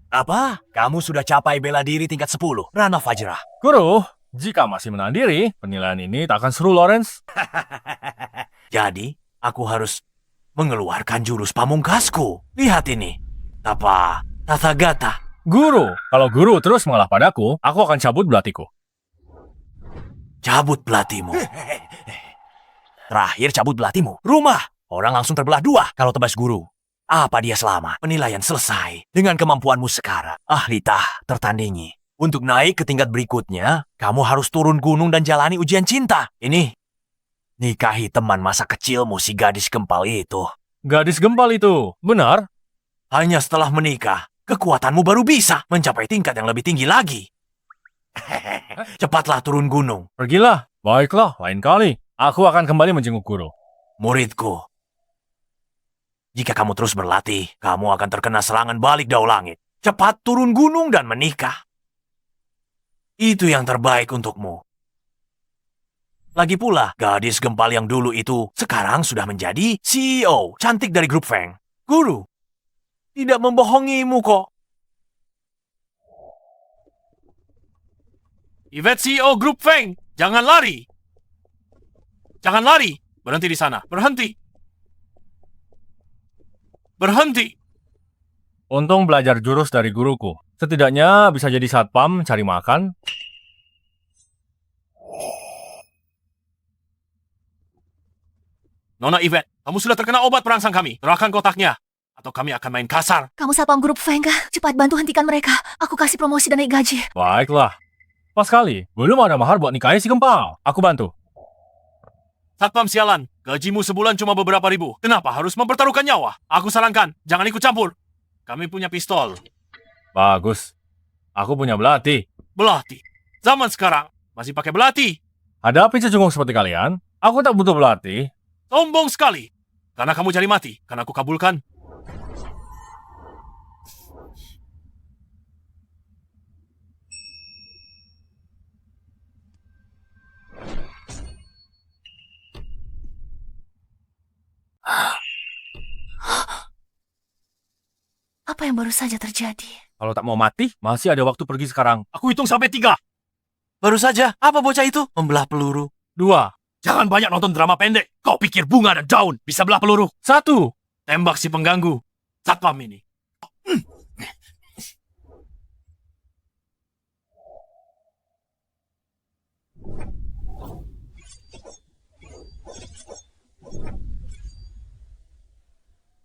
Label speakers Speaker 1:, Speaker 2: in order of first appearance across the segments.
Speaker 1: Apa? Kamu sudah capai bela diri tingkat 10, Rana Fajra.
Speaker 2: Guru, jika masih menahan diri, penilaian ini tak akan seru, Lawrence.
Speaker 1: Jadi, aku harus mengeluarkan jurus pamungkasku. Lihat ini. Tapa Tathagata.
Speaker 2: Guru, kalau guru terus mengalah padaku, aku akan cabut belatiku.
Speaker 1: Cabut belatimu. Terakhir cabut belatimu. Rumah. Orang langsung terbelah dua kalau tebas guru. Apa dia selamat? Penilaian selesai. Dengan kemampuanmu sekarang, Ahlita tertandingi. Untuk naik ke tingkat berikutnya, kamu harus turun gunung dan jalani ujian cinta. Ini, nikahi teman masa kecilmu si gadis gempal itu.
Speaker 2: Gadis gempal itu, benar?
Speaker 1: Hanya setelah menikah, kekuatanmu baru bisa mencapai tingkat yang lebih tinggi lagi. Cepatlah turun gunung.
Speaker 2: Pergilah. Baiklah, lain kali. Aku akan kembali menjenguk guru.
Speaker 1: Muridku, jika kamu terus berlatih, kamu akan terkena serangan balik dao langit. Cepat turun gunung dan menikah. Itu yang terbaik untukmu. Lagi pula, gadis gempal yang dulu itu sekarang sudah menjadi CEO cantik dari grup Feng. Guru, tidak membohongimu kok.
Speaker 3: Yvette CEO grup Feng, jangan lari. Jangan lari. Berhenti di sana. Berhenti. Berhenti.
Speaker 2: Untung belajar jurus dari guruku. Setidaknya bisa jadi satpam, cari makan.
Speaker 3: Nona Yvette, kamu sudah terkena obat perangsang kami. Serahkan kotaknya, atau kami akan main kasar.
Speaker 4: Kamu satpam grup Feng kah? Cepat bantu hentikan mereka. Aku kasih promosi dan naik gaji.
Speaker 2: Baiklah. Pas kali, belum ada mahar buat nikahi si gempal. Aku bantu.
Speaker 3: Satpam sialan, gajimu sebulan cuma beberapa ribu. Kenapa harus mempertaruhkan nyawa? Aku sarankan, jangan ikut campur. Kami punya pistol.
Speaker 2: Bagus. Aku punya belati.
Speaker 3: Belati. Zaman sekarang, masih pakai belati.
Speaker 2: Hadapi cecunguk seperti kalian, aku tak butuh belati.
Speaker 3: Sombong sekali. Karena kamu cari mati, karena aku kabulkan.
Speaker 4: Apa yang baru saja terjadi?
Speaker 2: Kalau tak mau mati, masih ada waktu pergi sekarang.
Speaker 3: Aku hitung sampai 3.
Speaker 1: Baru saja, apa bocah itu? Membelah peluru.
Speaker 2: 2,
Speaker 3: Jangan banyak nonton drama pendek. Kau pikir bunga dan daun bisa belah peluru?
Speaker 2: 1.
Speaker 3: Tembak si pengganggu. Satpam ini.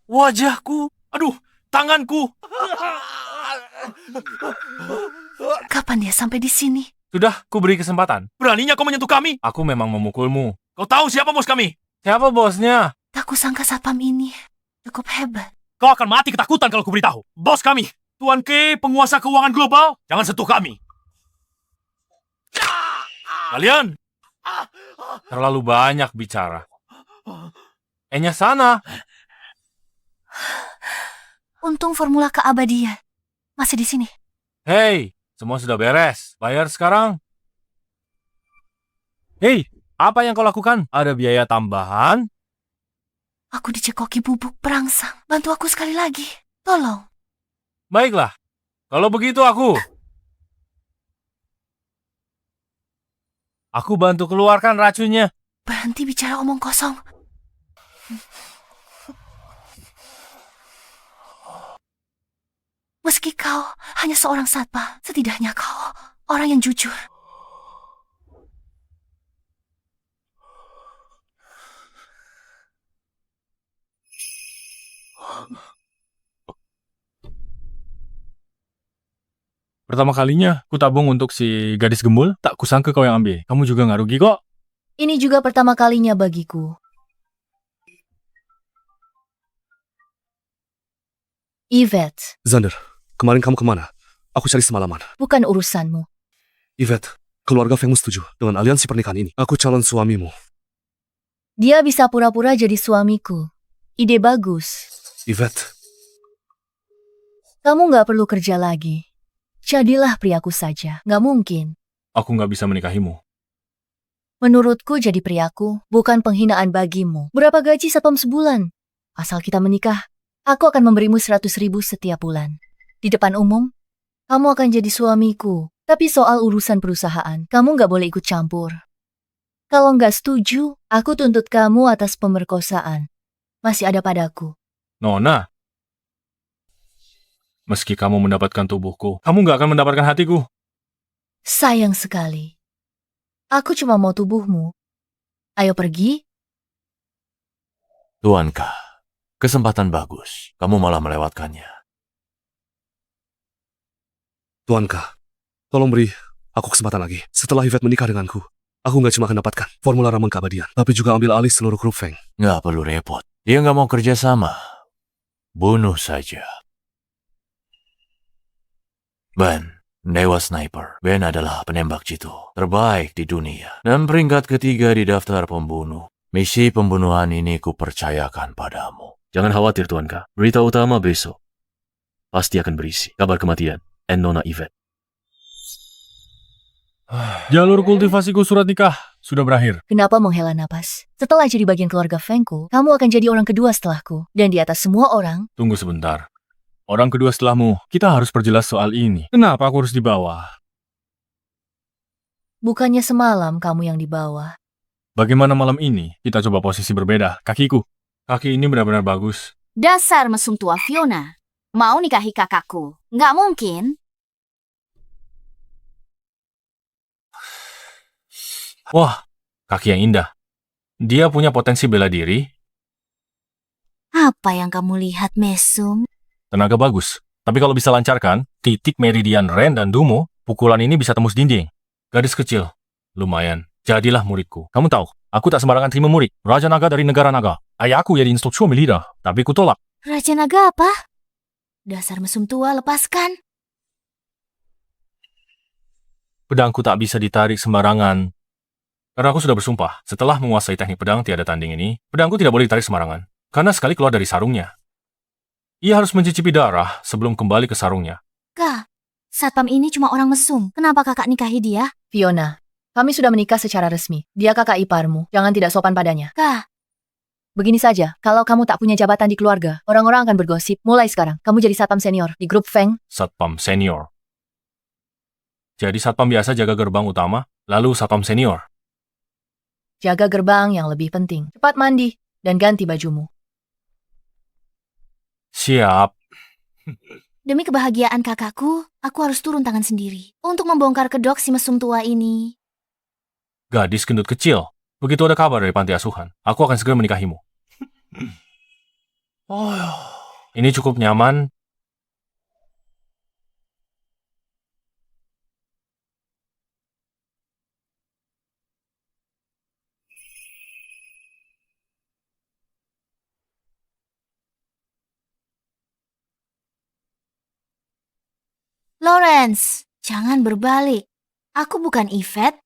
Speaker 1: Wajahku.
Speaker 3: Aduh, tanganku.
Speaker 4: Kapan dia sampai di sini?
Speaker 2: Sudah, ku beri kesempatan.
Speaker 3: Beraninya kau menyentuh kami?
Speaker 2: Aku memang memukulmu.
Speaker 3: Kau tahu siapa bos kami?
Speaker 2: Siapa bosnya?
Speaker 4: Tak kusangka satpam ini cukup hebat.
Speaker 3: Kau akan mati ketakutan kalau kuberitahu. Bos kami, Tuan K, penguasa keuangan global. Jangan sentuh kami. Kalian,
Speaker 2: Terlalu banyak bicara. Enya sana.
Speaker 4: Untung formula keabadian masih di sini.
Speaker 2: Hei, semua sudah beres. Bayar sekarang. Hei, apa yang kau lakukan? Ada biaya tambahan?
Speaker 4: Aku dicekoki bubuk perangsang. Bantu aku sekali lagi. Tolong.
Speaker 2: Baiklah. Kalau begitu aku bantu keluarkan racunnya.
Speaker 4: Berhenti bicara omong kosong. Meski kau hanya seorang satpam, setidaknya kau orang yang jujur.
Speaker 2: Pertama kalinya, ku tabung untuk si gadis gembul. Tak kusangka kau yang ambil. Kamu juga nggak rugi kok.
Speaker 4: Ini juga pertama kalinya bagiku. Yvette,
Speaker 5: Xander, kemarin kamu kemana? Aku cari semalaman.
Speaker 4: bukan urusanmu.
Speaker 5: Yvette, keluarga Fengmu setuju dengan aliansi pernikahan ini. Aku calon suamimu.
Speaker 4: Dia bisa pura-pura jadi suamiku. Ide bagus.
Speaker 5: Yvette,
Speaker 4: Kamu nggak perlu kerja lagi. Jadilah priaku saja. Nggak mungkin.
Speaker 2: Aku nggak bisa menikahimu.
Speaker 4: Menurutku jadi priaku bukan penghinaan bagimu. Berapa gaji satpam sebulan? Asal kita menikah, aku akan memberimu 100.000 setiap bulan. Di depan umum, kamu akan jadi suamiku. Tapi soal urusan perusahaan, kamu nggak boleh ikut campur. Kalau nggak setuju, aku tuntut kamu atas pemerkosaan. Masih ada padaku.
Speaker 2: Nona, meski kamu mendapatkan tubuhku, kamu nggak akan mendapatkan hatiku.
Speaker 4: Sayang sekali. Aku cuma mau tubuhmu. Ayo pergi.
Speaker 1: Tuanka, kesempatan bagus. Kamu malah melewatkannya.
Speaker 5: Tuanka, tolong beri aku kesempatan lagi. Setelah Yvette menikah denganku, aku nggak cuma akan dapatkan formula ramuan keabadian, tapi juga ambil alih seluruh grup Feng.
Speaker 1: Nggak perlu repot. Dia nggak mau kerja sama. Bunuh saja. Ben, Dewa Sniper. Ben adalah penembak jitu terbaik di dunia. Dan peringkat ketiga di daftar pembunuh. Misi pembunuhan ini kupercayakan padamu.
Speaker 3: Jangan khawatir, Tuanka. Berita utama besok pasti akan berisi kabar kematian Nona Yvette.
Speaker 2: Jalur kultivasiku surat nikah sudah berakhir.
Speaker 4: Kenapa menghela napas? Setelah jadi bagian keluarga Fengku, kamu akan jadi orang kedua setelahku. Dan di atas semua orang,
Speaker 2: Tunggu sebentar. Orang kedua setelahmu, kita harus perjelas soal ini. Kenapa aku harus dibawa?
Speaker 4: bukannya semalam kamu yang dibawa.
Speaker 2: Bagaimana malam ini? Kita coba posisi berbeda. Kakiku. Kaki ini benar-benar bagus.
Speaker 6: Dasar mesum tua Fiona. Mau nikahi kakakku? Nggak mungkin.
Speaker 2: Wah, kaki yang indah. Dia punya potensi bela diri,
Speaker 6: Apa yang kamu lihat, mesum?
Speaker 2: tenaga bagus. Tapi kalau bisa lancarkan, titik meridian Ren dan Dumo, pukulan ini bisa tembus dinding. Gadis kecil. Lumayan. Jadilah muridku. Kamu tahu, aku tak sembarangan terima murid. Raja Naga dari negara naga. Ayahku jadi instruksi militer, tapi ku tolak.
Speaker 6: Raja Naga apa? Dasar mesum tua, lepaskan.
Speaker 2: Pedangku tak bisa ditarik sembarangan. Karena aku sudah bersumpah, setelah menguasai teknik pedang tiada tanding ini, pedangku tidak boleh ditarik sembarangan. Karena sekali keluar dari sarungnya, ia harus mencicipi darah sebelum kembali ke sarungnya.
Speaker 6: Kak, satpam ini cuma orang mesum. Kenapa kakak nikahi dia?
Speaker 4: Fiona, kami sudah menikah secara resmi. Dia kakak iparmu. Jangan tidak sopan padanya.
Speaker 6: Kak,
Speaker 4: Begini saja, kalau kamu tak punya jabatan di keluarga, orang-orang akan bergosip. Mulai sekarang, kamu jadi satpam senior di grup Feng.
Speaker 2: Satpam senior. Jadi satpam biasa jaga gerbang utama, lalu satpam senior.
Speaker 4: Jaga gerbang yang lebih penting. Cepat mandi dan ganti bajumu.
Speaker 2: Siap.
Speaker 6: demi kebahagiaan kakakku, aku harus turun tangan sendiri untuk membongkar kedok si mesum tua ini.
Speaker 2: Gadis gendut kecil. Begitu ada kabar dari panti asuhan, aku akan segera menikahimu. Ini cukup nyaman.
Speaker 6: Lawrence, jangan berbalik. Aku bukan Yvette,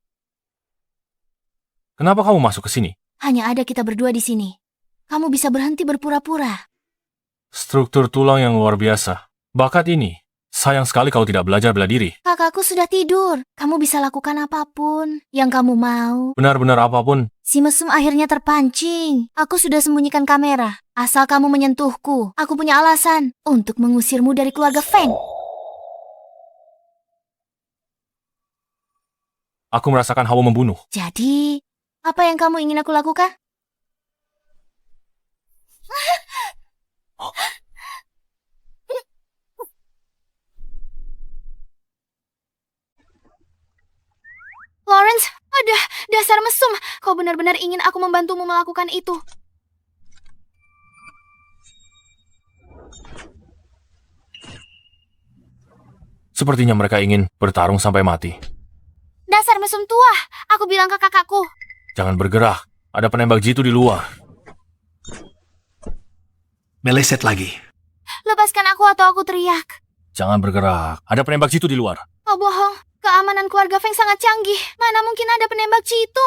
Speaker 2: Kenapa kamu masuk ke sini?
Speaker 6: hanya ada kita berdua di sini. Kamu bisa berhenti berpura-pura.
Speaker 2: Struktur tulang yang luar biasa. Bakat ini. Sayang sekali kau tidak belajar bela diri.
Speaker 6: Kakakku sudah tidur. Kamu bisa lakukan apapun yang kamu mau.
Speaker 2: Benar-benar apapun.
Speaker 6: Si mesum akhirnya terpancing. Aku sudah sembunyikan kamera. Asal kamu menyentuhku, aku punya alasan untuk mengusirmu dari keluarga Feng.
Speaker 2: Aku merasakan hawa membunuh.
Speaker 6: Jadi, apa yang kamu ingin aku lakukan? Lawrence, ada dasar mesum. Kau benar-benar ingin aku membantumu melakukan itu.
Speaker 2: Sepertinya mereka ingin bertarung sampai mati.
Speaker 6: Dasar mesum tua, aku bilang ke kakakku.
Speaker 2: Jangan bergerak. Ada penembak jitu di luar.
Speaker 1: Meleset lagi.
Speaker 6: Lepaskan aku atau aku teriak.
Speaker 2: Jangan bergerak. Ada penembak jitu di luar.
Speaker 6: Oh bohong, keamanan keluarga Feng sangat canggih. Mana mungkin ada penembak jitu?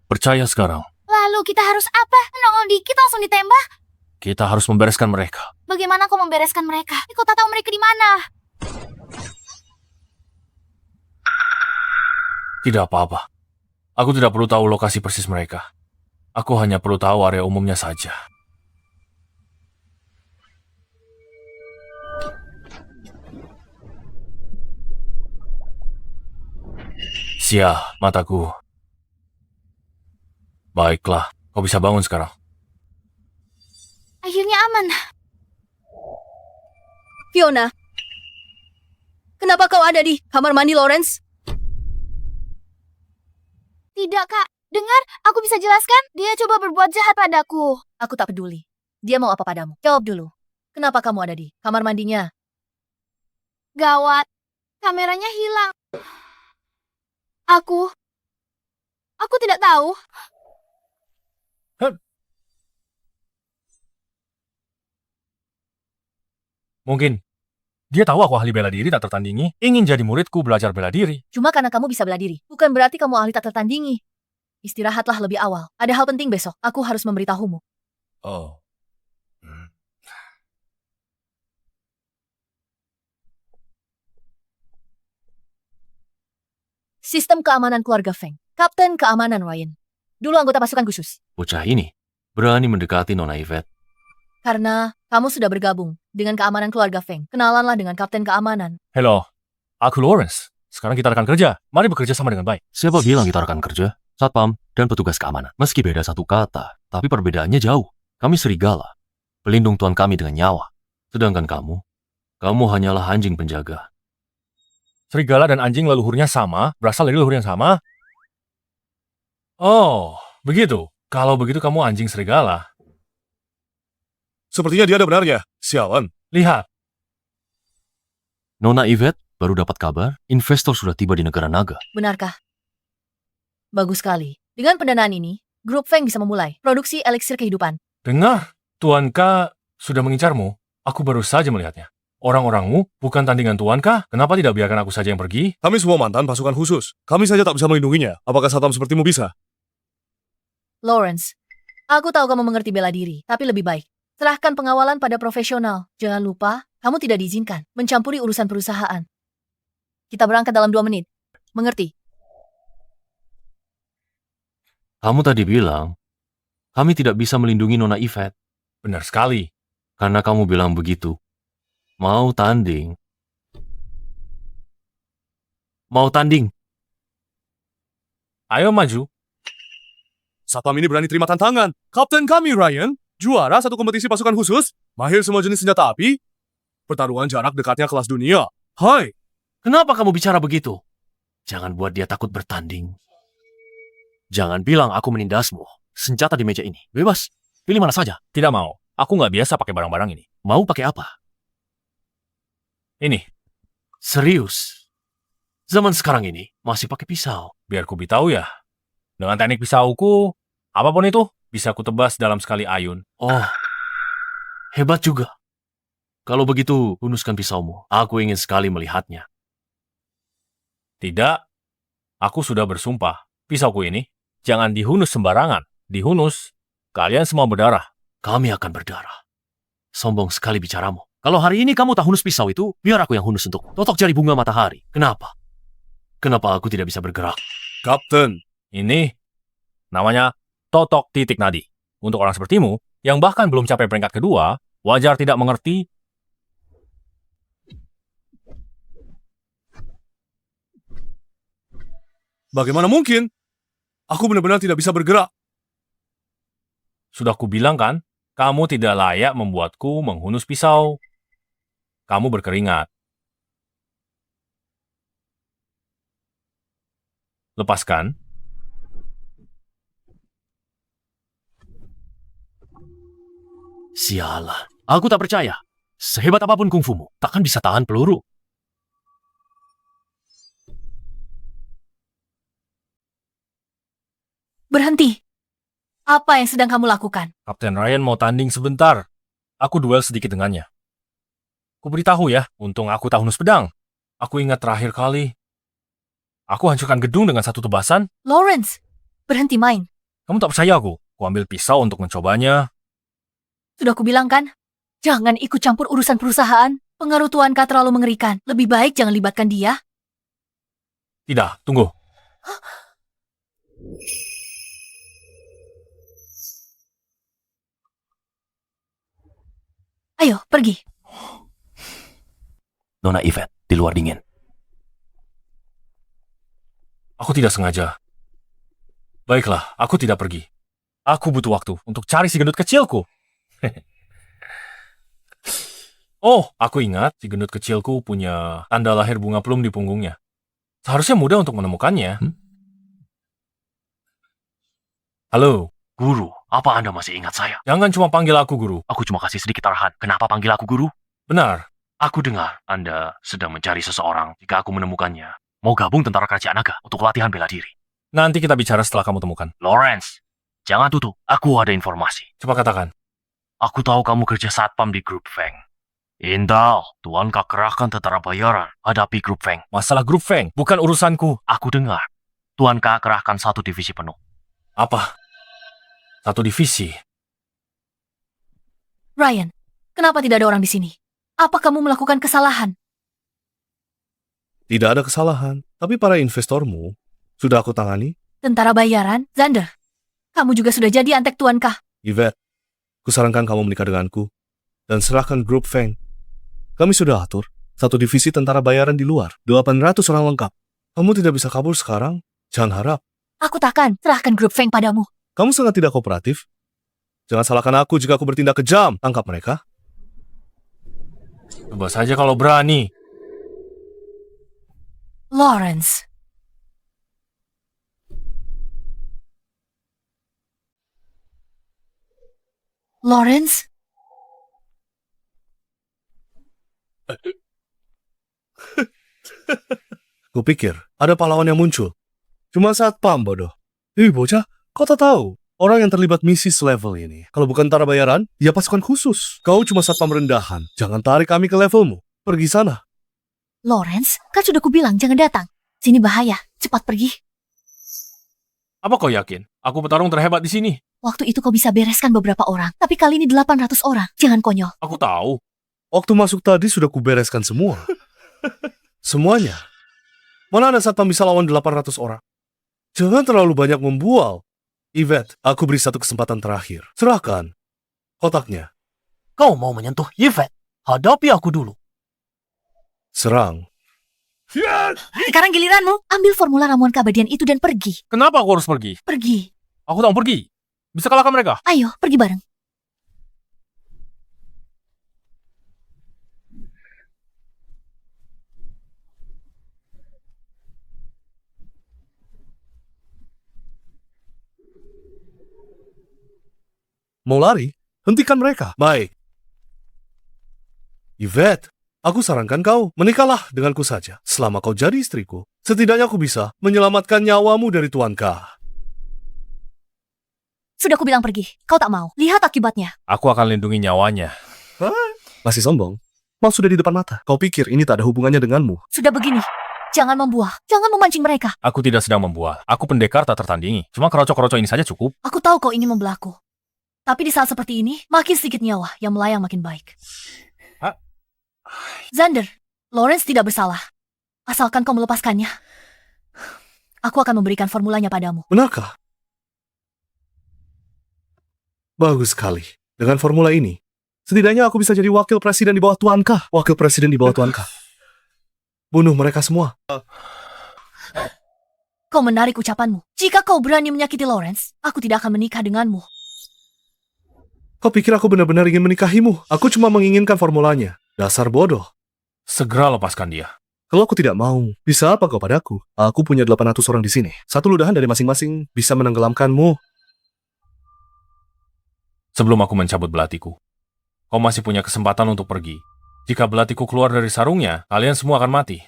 Speaker 2: Percaya sekarang.
Speaker 6: Lalu kita harus apa? Nongol dikit langsung ditembak?
Speaker 2: Kita harus membereskan mereka.
Speaker 6: Bagaimana aku membereskan mereka? Aku tak tahu mereka di mana.
Speaker 2: Tidak apa-apa. Aku tidak perlu tahu lokasi persis mereka. Aku hanya perlu tahu area umumnya saja. Sia, mataku. Baiklah, kau bisa bangun sekarang.
Speaker 6: Akhirnya aman.
Speaker 4: Fiona, kenapa kau ada di kamar mandi, Lawrence?
Speaker 6: Tidak, Kak. Dengar, aku bisa jelaskan. Dia coba berbuat jahat padaku.
Speaker 4: Aku tak peduli. Dia mau apa padamu? Jawab dulu. Kenapa kamu ada di kamar mandinya?
Speaker 6: Gawat. Kameranya hilang. Aku tidak tahu.
Speaker 2: Mungkin dia tahu aku ahli bela diri tak tertandingi, ingin jadi muridku belajar bela diri.
Speaker 4: Cuma karena kamu bisa bela diri. Bukan berarti kamu ahli tak tertandingi. Istirahatlah lebih awal. Ada hal penting besok. Aku harus memberitahumu.
Speaker 2: Oh.
Speaker 4: Sistem keamanan keluarga Feng. Kapten keamanan Ryan. Dulu anggota pasukan khusus.
Speaker 3: Bocah ini berani mendekati Nona Yvette.
Speaker 4: Karena kamu sudah bergabung dengan keamanan keluarga Feng. Kenalanlah dengan kapten keamanan.
Speaker 2: Hello, aku Lawrence. Sekarang kita rekan kerja. Mari bekerja sama dengan baik.
Speaker 3: Siapa bilang kita rekan kerja? Satpam dan petugas keamanan. Meski beda satu kata, tapi perbedaannya jauh. Kami serigala, pelindung tuan kami dengan nyawa. Sedangkan kamu hanyalah anjing penjaga.
Speaker 2: Serigala dan anjing leluhurnya sama, berasal dari leluhur yang sama. Oh, begitu. Kalau begitu kamu anjing serigala.
Speaker 5: Sepertinya dia ada benarnya. Sialan.
Speaker 2: Lihat,
Speaker 3: Nona Yvette baru dapat kabar, investor sudah tiba di negara naga.
Speaker 4: Benarkah? Bagus sekali. Dengan pendanaan ini, grup Feng bisa memulai produksi eliksir kehidupan.
Speaker 2: dengar. Tuan K sudah mengincarmu. Aku baru saja melihatnya. Orang-orangmu bukan tandingan Tuan K. Kenapa tidak biarkan aku saja yang pergi?
Speaker 5: Kami semua mantan pasukan khusus. Kami saja tak bisa melindunginya. Apakah satpam sepertimu bisa?
Speaker 4: Lawrence, aku tahu kamu mengerti bela diri, tapi lebih baik. Serahkan pengawalan pada profesional. Jangan lupa, kamu tidak diizinkan mencampuri urusan perusahaan. Kita berangkat dalam 2 menit. Mengerti?
Speaker 3: Kamu tadi bilang, kami tidak bisa melindungi Nona Yvette.
Speaker 2: Benar sekali.
Speaker 3: Karena kamu bilang begitu. Mau tanding.
Speaker 2: Ayo maju.
Speaker 5: Satpam ini berani terima tantangan. Kapten kami, Ryan, juara satu kompetisi pasukan khusus, mahir semua jenis senjata api, pertarungan jarak dekatnya kelas dunia. Hai,
Speaker 3: Kenapa kamu bicara begitu? Jangan buat dia takut bertanding. Jangan bilang aku menindasmu. Senjata di meja ini. Bebas. Pilih mana saja.
Speaker 2: Tidak mau. Aku nggak biasa pakai barang-barang ini.
Speaker 3: Mau pakai apa?
Speaker 2: Ini,
Speaker 3: Serius. Zaman sekarang ini masih pakai pisau.
Speaker 2: biar ku beritahu ya. Dengan teknik pisauku, apapun itu bisa ku tebas dalam sekali ayun.
Speaker 3: Oh, hebat juga. Kalau begitu, hunuskan pisaumu. Aku ingin sekali melihatnya.
Speaker 2: Tidak, aku sudah bersumpah. Pisauku ini jangan dihunus sembarangan. Dihunus, kalian semua berdarah.
Speaker 3: Kami akan berdarah. Sombong sekali bicaramu. Kalau hari ini kamu tak hunus pisau itu, biar aku yang hunus untuk totok jari bunga matahari. Kenapa? Kenapa aku tidak bisa bergerak?
Speaker 5: Kapten.
Speaker 2: Ini namanya totok titik nadi. Untuk orang sepertimu, yang bahkan belum capai peringkat kedua, wajar tidak mengerti.
Speaker 5: Bagaimana mungkin? Aku benar-benar tidak bisa bergerak.
Speaker 2: Sudah kubilang kan, kamu tidak layak membuatku menghunus pisau. Kamu berkeringat. Lepaskan.
Speaker 3: Sialan. Aku tak percaya. Sehebat apapun kungfumu, takkan bisa tahan peluru.
Speaker 4: Berhenti. Apa yang sedang kamu lakukan?
Speaker 2: Kapten Ryan mau tanding sebentar. Aku duel sedikit dengannya. Ku beritahu ya, untung aku tak hunus pedang. Aku ingat terakhir kali. Aku hancurkan gedung dengan satu tebasan.
Speaker 4: Lawrence, berhenti main.
Speaker 2: Kamu tak percaya aku? Ku ambil pisau untuk mencobanya.
Speaker 4: Sudah kubilang kan? Jangan ikut campur urusan perusahaan. Pengaruh Tuan K terlalu mengerikan. Lebih baik jangan libatkan dia.
Speaker 2: Tidak, tunggu.
Speaker 4: Ayo, pergi.
Speaker 3: Nona Yvette, di luar dingin.
Speaker 2: Aku tidak sengaja. Baiklah, aku tidak pergi. Aku butuh waktu untuk cari si gendut kecilku. Oh, aku ingat si gendut kecilku punya tanda lahir bunga plum di punggungnya. Seharusnya mudah untuk menemukannya. Halo,
Speaker 3: Guru, apa Anda masih ingat saya?
Speaker 2: jangan cuma panggil aku guru.
Speaker 3: Aku cuma kasih sedikit arahan. Kenapa panggil aku guru?
Speaker 2: Benar,
Speaker 3: Aku dengar Anda sedang mencari seseorang. Jika aku menemukannya, mau gabung tentara kerajaan naga untuk latihan bela diri.
Speaker 2: nanti kita bicara setelah kamu temukan.
Speaker 3: Lawrence, jangan tutup. Aku ada informasi.
Speaker 2: Coba katakan.
Speaker 3: Aku tahu kamu kerja satpam di grup Feng. Intal, Tuan Kak kerahkan tentara bayaran hadapi grup Feng.
Speaker 2: Masalah grup Feng, bukan urusanku.
Speaker 3: Aku dengar Tuan Kak kerahkan 1 divisi penuh.
Speaker 2: Apa? 1 divisi.
Speaker 4: Ryan, kenapa tidak ada orang di sini? Apa kamu melakukan kesalahan?
Speaker 5: Tidak ada kesalahan, tapi para investormu sudah aku tangani.
Speaker 4: Tentara bayaran? Xander, kamu juga sudah jadi antek Tuan Kah.
Speaker 5: Yvette, kusarankan kamu menikah denganku dan serahkan grup Feng. Kami sudah atur 1 divisi tentara bayaran di luar, 800 orang lengkap. Kamu tidak bisa kabur sekarang, jangan harap.
Speaker 4: Aku takkan serahkan grup Feng padamu.
Speaker 5: Kamu sangat tidak kooperatif. Jangan salahkan aku jika aku bertindak kejam. Tangkap mereka.
Speaker 2: Coba saja kalau berani.
Speaker 4: Lawrence. Lawrence?
Speaker 5: Kupikir ada pahlawan yang muncul. Cuma satpam bodoh. Bocah, kau tak tahu orang yang terlibat misi selevel ini. Kalau bukan tentara bayaran, ya pasukan khusus. Kau cuma satpam rendahan. Jangan tarik kami ke levelmu. Pergi sana.
Speaker 4: Lawrence, kan sudah kubilang jangan datang. Sini bahaya, cepat pergi.
Speaker 2: Apa kau yakin? Aku petarung terhebat di sini.
Speaker 4: Waktu itu kau bisa bereskan beberapa orang, tapi kali ini 800 orang. Jangan konyol.
Speaker 2: Aku tahu.
Speaker 5: Waktu masuk tadi sudah kubereskan semua. Semuanya. Mana ada satpam bisa lawan 800 orang? Jangan terlalu banyak membual. Yvette, aku beri 1 kesempatan terakhir. Serahkan kotaknya.
Speaker 3: Kau mau menyentuh Yvette? Hadapi aku dulu.
Speaker 5: Serang.
Speaker 4: Sekarang giliranmu. Ambil formula ramuan keabadian itu dan pergi.
Speaker 2: Kenapa aku harus pergi?
Speaker 4: Pergi.
Speaker 2: Aku tak mau pergi. Bisa kalahkan mereka.
Speaker 4: Ayo, pergi bareng.
Speaker 5: Mau lari? Hentikan mereka. Baik. Yvette, aku sarankan kau menikahlah denganku saja. Selama kau jadi istriku, setidaknya aku bisa menyelamatkan nyawamu dari Tuan K.
Speaker 4: Sudah kubilang pergi. Kau tak mau. Lihat akibatnya.
Speaker 2: Aku akan lindungi nyawanya.
Speaker 5: Masih sombong? Mau sudah di depan mata. Kau pikir ini tak ada hubungannya denganmu?
Speaker 4: Sudah begini. Jangan membuah. Jangan memancing mereka.
Speaker 2: Aku tidak sedang membual. Aku pendekar tak tertandingi. Cuma kerocok-kerocok ini saja cukup.
Speaker 4: Aku tahu kau ingin membelahku. Tapi di saat seperti ini, makin sedikit nyawa yang melayang makin baik.
Speaker 2: Hah?
Speaker 4: Xander, Lawrence tidak bersalah. Asalkan kau melepaskannya. Aku akan memberikan formulanya padamu.
Speaker 5: Benarkah? Bagus sekali. Dengan formula ini, setidaknya aku bisa jadi wakil presiden di bawah Tuan K. Wakil presiden di bawah Tuan K. Bunuh mereka semua.
Speaker 4: Kau menarik ucapanmu. Jika kau berani menyakiti Lawrence, aku tidak akan menikah denganmu.
Speaker 5: Kau pikir aku benar-benar ingin menikahimu? Aku cuma menginginkan formulanya. Dasar bodoh.
Speaker 2: Segera lepaskan dia.
Speaker 5: Kalau aku tidak mau, bisa apa kau padaku? Aku punya 800 orang di sini. 1 ludahan dari masing-masing bisa menenggelamkanmu.
Speaker 2: Sebelum aku mencabut belatiku, kau masih punya kesempatan untuk pergi. Jika belatiku keluar dari sarungnya, kalian semua akan mati.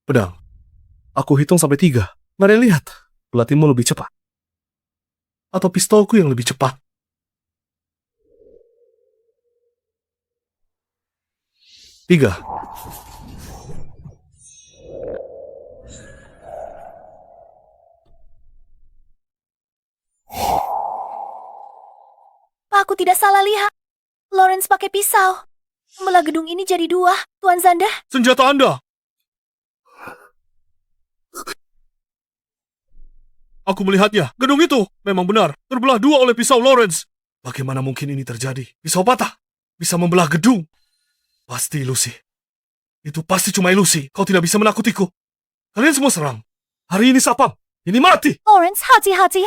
Speaker 5: Pedang, aku hitung sampai 3. Mari lihat, belatimu lebih cepat. Atau pistolku yang lebih cepat. 3.
Speaker 6: Aku tidak salah lihat. Lawrence pakai pisau. Membelah gedung ini jadi 2, Tuan Xander.
Speaker 5: Senjata Anda! Aku melihatnya. Gedung itu memang benar terbelah dua oleh pisau Lawrence. Bagaimana mungkin ini terjadi? Pisau patah bisa membelah gedung. Pasti ilusi. Itu pasti cuma ilusi. Kau tidak bisa menakutiku. Kalian semua serang. Hari ini Satpam. Ini mati.
Speaker 4: Lawrence, hati-hati.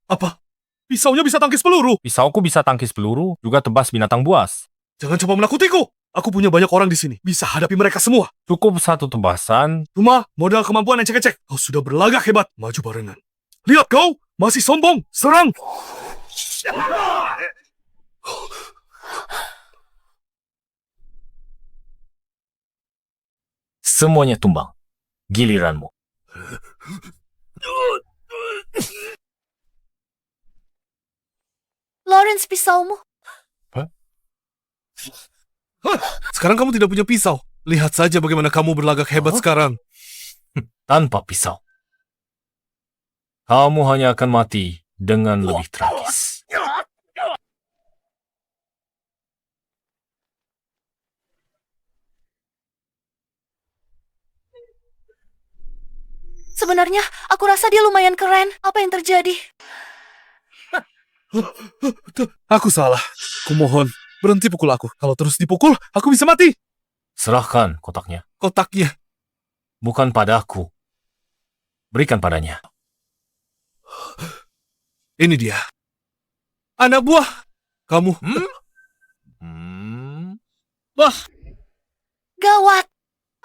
Speaker 5: Apa? Pisaunya bisa tangkis peluru.
Speaker 2: Pisauku bisa tangkis peluru, juga tebas binatang buas.
Speaker 5: Jangan coba menakutiku. Aku punya banyak orang di sini. Bisa hadapi mereka semua.
Speaker 2: Cukup satu tebasan.
Speaker 5: Cuma modal kemampuan yang cek-cek. Kau sudah berlagak hebat. Maju barengan. Lihat kau. Masih sombong. Serang.
Speaker 2: Semuanya tumbang. Giliranmu.
Speaker 4: Lawrence, pisaumu.
Speaker 5: Sekarang kamu tidak punya pisau. Lihat saja bagaimana kamu berlagak hebat sekarang.
Speaker 2: Tanpa pisau. Kamu hanya akan mati dengan lebih tragis.
Speaker 4: Sebenarnya, aku rasa dia lumayan keren. Apa yang terjadi?
Speaker 5: Aku salah. Kumohon, berhenti pukul aku. Kalau terus dipukul, aku bisa mati.
Speaker 2: Serahkan kotaknya.
Speaker 5: Kotaknya.
Speaker 2: Bukan padaku. Berikan padanya.
Speaker 5: Ini dia. Anak buah. Kamu.
Speaker 4: Gawat.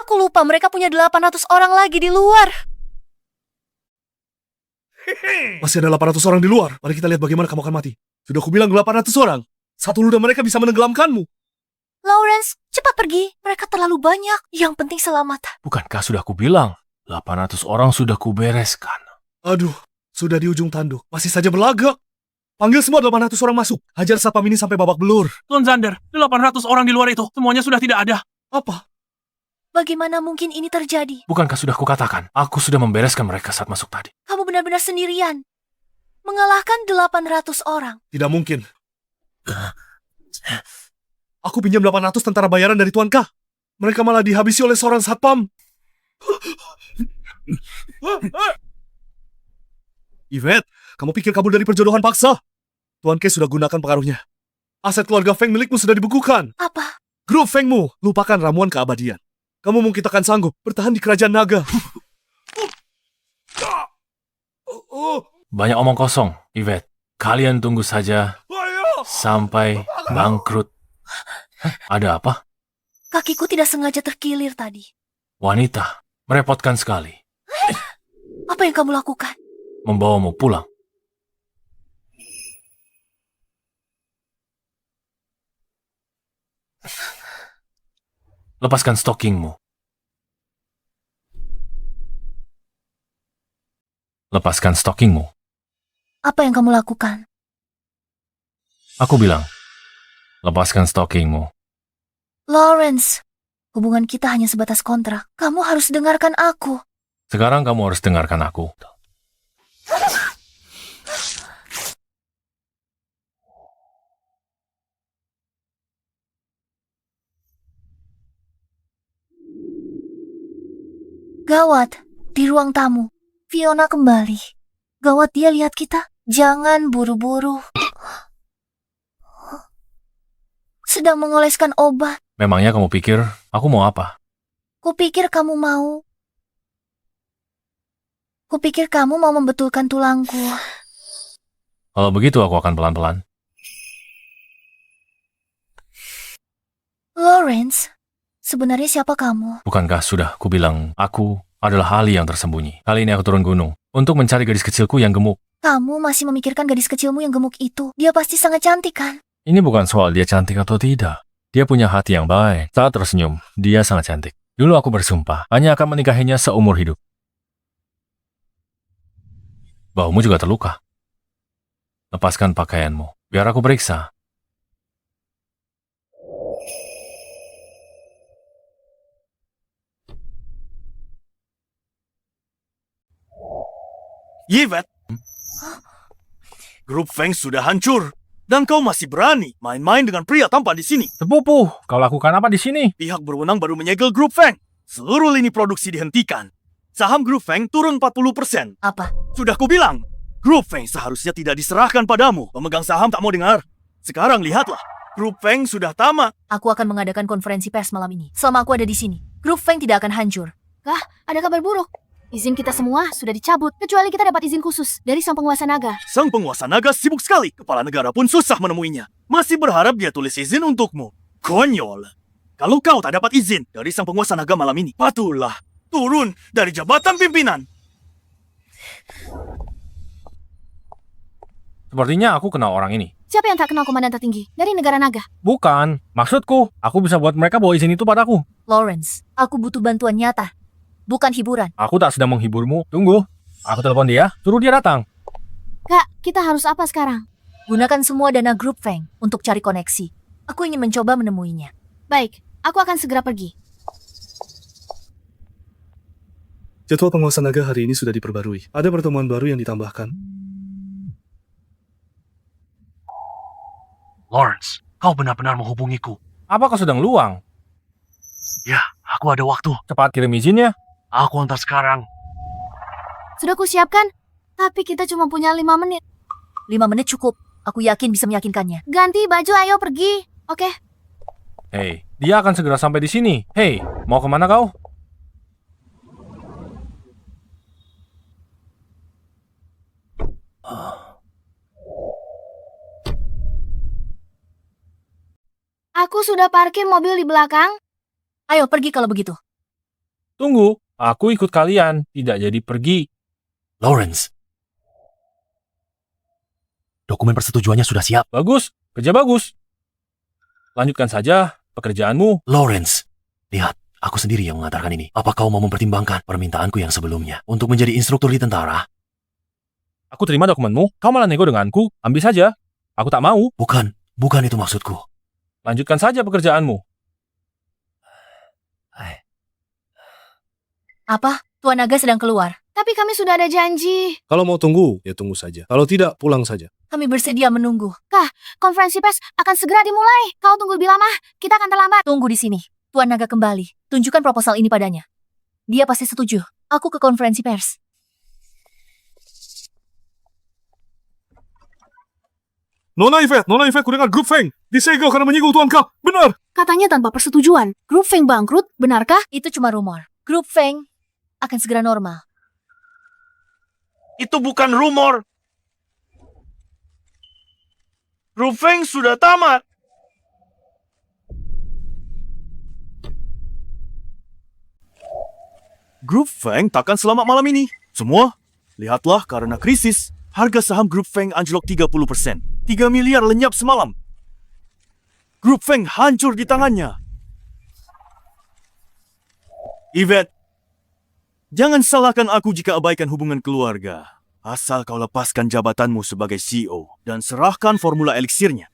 Speaker 4: Aku lupa mereka punya 800 orang lagi di luar.
Speaker 5: Masih ada 800 orang di luar. Mari kita lihat bagaimana kamu akan mati. Sudah kubilang 800 orang. Satu ludah mereka bisa menenggelamkanmu.
Speaker 4: Lawrence, cepat pergi. Mereka terlalu banyak. Yang penting selamat.
Speaker 2: Bukankah sudah kubilang? 800 orang sudah kubereskan.
Speaker 5: Aduh, sudah di ujung tanduk. Masih saja berlagak. Panggil semua 800 orang masuk. Hajar Satpam ini sampai babak belur.
Speaker 1: Tuan Zander, 800 orang di luar itu, semuanya sudah tidak ada.
Speaker 5: Apa?
Speaker 4: Bagaimana mungkin ini terjadi?
Speaker 2: Bukankah sudah kukatakan? Aku sudah membereskan mereka saat masuk tadi.
Speaker 4: Kamu benar-benar sendirian. Mengalahkan 800 orang.
Speaker 5: Tidak mungkin. Aku pinjam 800 tentara bayaran dari Tuan K. Mereka malah dihabisi oleh seorang Satpam. Yvette, kamu pikir kabur dari perjodohan paksa? Tuan K sudah gunakan pengaruhnya. Aset keluarga Feng milikmu sudah dibekukan.
Speaker 4: Apa?
Speaker 5: Grup Fengmu, lupakan ramuan keabadian. Kamu mungkin takkan sanggup bertahan di kerajaan naga.
Speaker 2: Banyak omong kosong, Yvette. Kalian tunggu saja sampai bangkrut. Ada apa?
Speaker 4: Kakiku tidak sengaja terkilir tadi.
Speaker 2: Wanita, merepotkan sekali.
Speaker 4: Apa yang kamu lakukan?
Speaker 2: Membawamu pulang. Lepaskan stockingmu. Lepaskan stockingmu.
Speaker 4: Apa yang kamu lakukan?
Speaker 2: Aku bilang, lepaskan stockingmu.
Speaker 4: Lawrence, hubungan kita hanya sebatas kontrak. Kamu harus dengarkan aku.
Speaker 2: Sekarang kamu harus dengarkan aku.
Speaker 4: Gawat, di ruang tamu. Fiona kembali. Gawat, dia lihat kita. Jangan buru-buru. Sedang mengoleskan obat.
Speaker 2: Memangnya kamu pikir aku mau apa?
Speaker 4: Kupikir kamu mau membetulkan tulangku.
Speaker 2: Kalau begitu aku akan pelan-pelan.
Speaker 4: Lawrence, sebenarnya siapa kamu?
Speaker 2: Bukankah sudah kubilang aku adalah Ali yang tersembunyi. Kali ini aku turun gunung untuk mencari gadis kecilku yang gemuk.
Speaker 4: Kamu masih memikirkan gadis kecilmu yang gemuk itu. Dia pasti sangat cantik, kan?
Speaker 2: Ini bukan soal dia cantik atau tidak. Dia punya hati yang baik. Saat tersenyum, dia sangat cantik. Dulu aku bersumpah, hanya akan menikahinya seumur hidup. Baumu juga terluka. Lepaskan pakaianmu, biar aku periksa.
Speaker 1: Yvette, grup Feng sudah hancur. Dan kau masih berani main-main dengan pria tampan di sini.
Speaker 2: Sepupu, kau lakukan apa di sini?
Speaker 1: Pihak berwenang baru menyegel Grup Feng. Seluruh lini produksi dihentikan. Saham Grup Feng turun 40%.
Speaker 4: Apa?
Speaker 1: Sudah kubilang, Grup Feng seharusnya tidak diserahkan padamu. Pemegang saham tak mau dengar. Sekarang lihatlah, Grup Feng sudah tamat.
Speaker 4: Aku akan mengadakan konferensi pers malam ini. Selama aku ada di sini, Grup Feng tidak akan hancur.
Speaker 6: Ada kabar buruk. Izin kita semua sudah dicabut, kecuali kita dapat izin khusus dari sang penguasa naga.
Speaker 1: Sang penguasa naga sibuk sekali. Kepala negara pun susah menemuinya. Masih berharap dia tulis izin untukmu. Konyol. Kalau kau tak dapat izin dari sang penguasa naga malam ini, patutlah turun dari jabatan pimpinan.
Speaker 2: Sepertinya aku kenal orang ini.
Speaker 6: Siapa yang tak kenal komandan tertinggi dari negara naga?
Speaker 2: Bukan, maksudku, aku bisa buat mereka bawa izin itu padaku.
Speaker 4: Lawrence, aku butuh bantuan nyata. Bukan hiburan.
Speaker 2: Aku tak sedang menghiburmu. Tunggu, aku telepon dia, suruh dia datang.
Speaker 6: Kak, kita harus apa sekarang?
Speaker 4: Gunakan semua dana Grup Feng untuk cari koneksi. Aku ingin mencoba menemuinya.
Speaker 6: Baik, aku akan segera pergi.
Speaker 5: Jadwal penguasa naga hari ini sudah diperbarui. Ada pertemuan baru yang ditambahkan.
Speaker 3: Lawrence, kau benar-benar menghubungiku.
Speaker 2: Apa kau sedang luang?
Speaker 3: Ya, aku ada waktu.
Speaker 2: Cepat kirim izinnya.
Speaker 3: Aku antar sekarang.
Speaker 6: Sudah kusiapkan, tapi kita cuma punya 5 menit.
Speaker 4: 5 menit cukup. Aku yakin bisa meyakinkannya.
Speaker 6: Ganti baju, ayo pergi. Oke.
Speaker 2: Hei, dia akan segera sampai di sini. Hei, mau kemana kau?
Speaker 6: Aku sudah parkir mobil di belakang.
Speaker 4: Ayo pergi kalau begitu.
Speaker 2: Tunggu, aku ikut kalian. Tidak jadi pergi.
Speaker 3: Lawrence. Dokumen persetujuannya sudah siap.
Speaker 2: Bagus, kerja bagus. Lanjutkan saja pekerjaanmu.
Speaker 3: Lawrence, lihat, aku sendiri yang mengantarkan ini. Apa kau mau mempertimbangkan permintaanku yang sebelumnya untuk menjadi instruktur di tentara?
Speaker 2: Aku terima dokumenmu, kau malah nego denganku. Ambil saja. Aku tak mau.
Speaker 3: Bukan itu maksudku.
Speaker 2: Lanjutkan saja pekerjaanmu.
Speaker 4: Apa? Tuan Naga sedang keluar.
Speaker 6: Tapi kami sudah ada janji.
Speaker 5: Kalau mau tunggu, ya tunggu saja. Kalau tidak, pulang saja.
Speaker 4: Kami bersedia menunggu.
Speaker 6: Konferensi pers akan segera dimulai. Kau tunggu lebih lama, kita akan terlambat.
Speaker 4: Tunggu di sini. Tuan Naga kembali. Tunjukkan proposal ini padanya. Dia pasti setuju. Aku ke konferensi pers.
Speaker 5: Nona Yvette kudengar Grup Feng. Disegel karena menyinggung Tuan Ka. Benar!
Speaker 6: Katanya tanpa persetujuan. Grup Feng bangkrut, benarkah?
Speaker 4: Itu cuma rumor. Grup Feng akan segera normal.
Speaker 1: Itu bukan rumor. Grup Feng sudah tamat. Grup Feng takkan selamat malam ini. Semua, lihatlah karena krisis, harga saham Grup Feng anjlok 30%. 3 miliar lenyap semalam. Grup Feng hancur di tangannya. Yvette, jangan salahkan aku jika abaikan hubungan keluarga. Asal kau lepaskan jabatanmu sebagai CEO dan serahkan formula eliksirnya.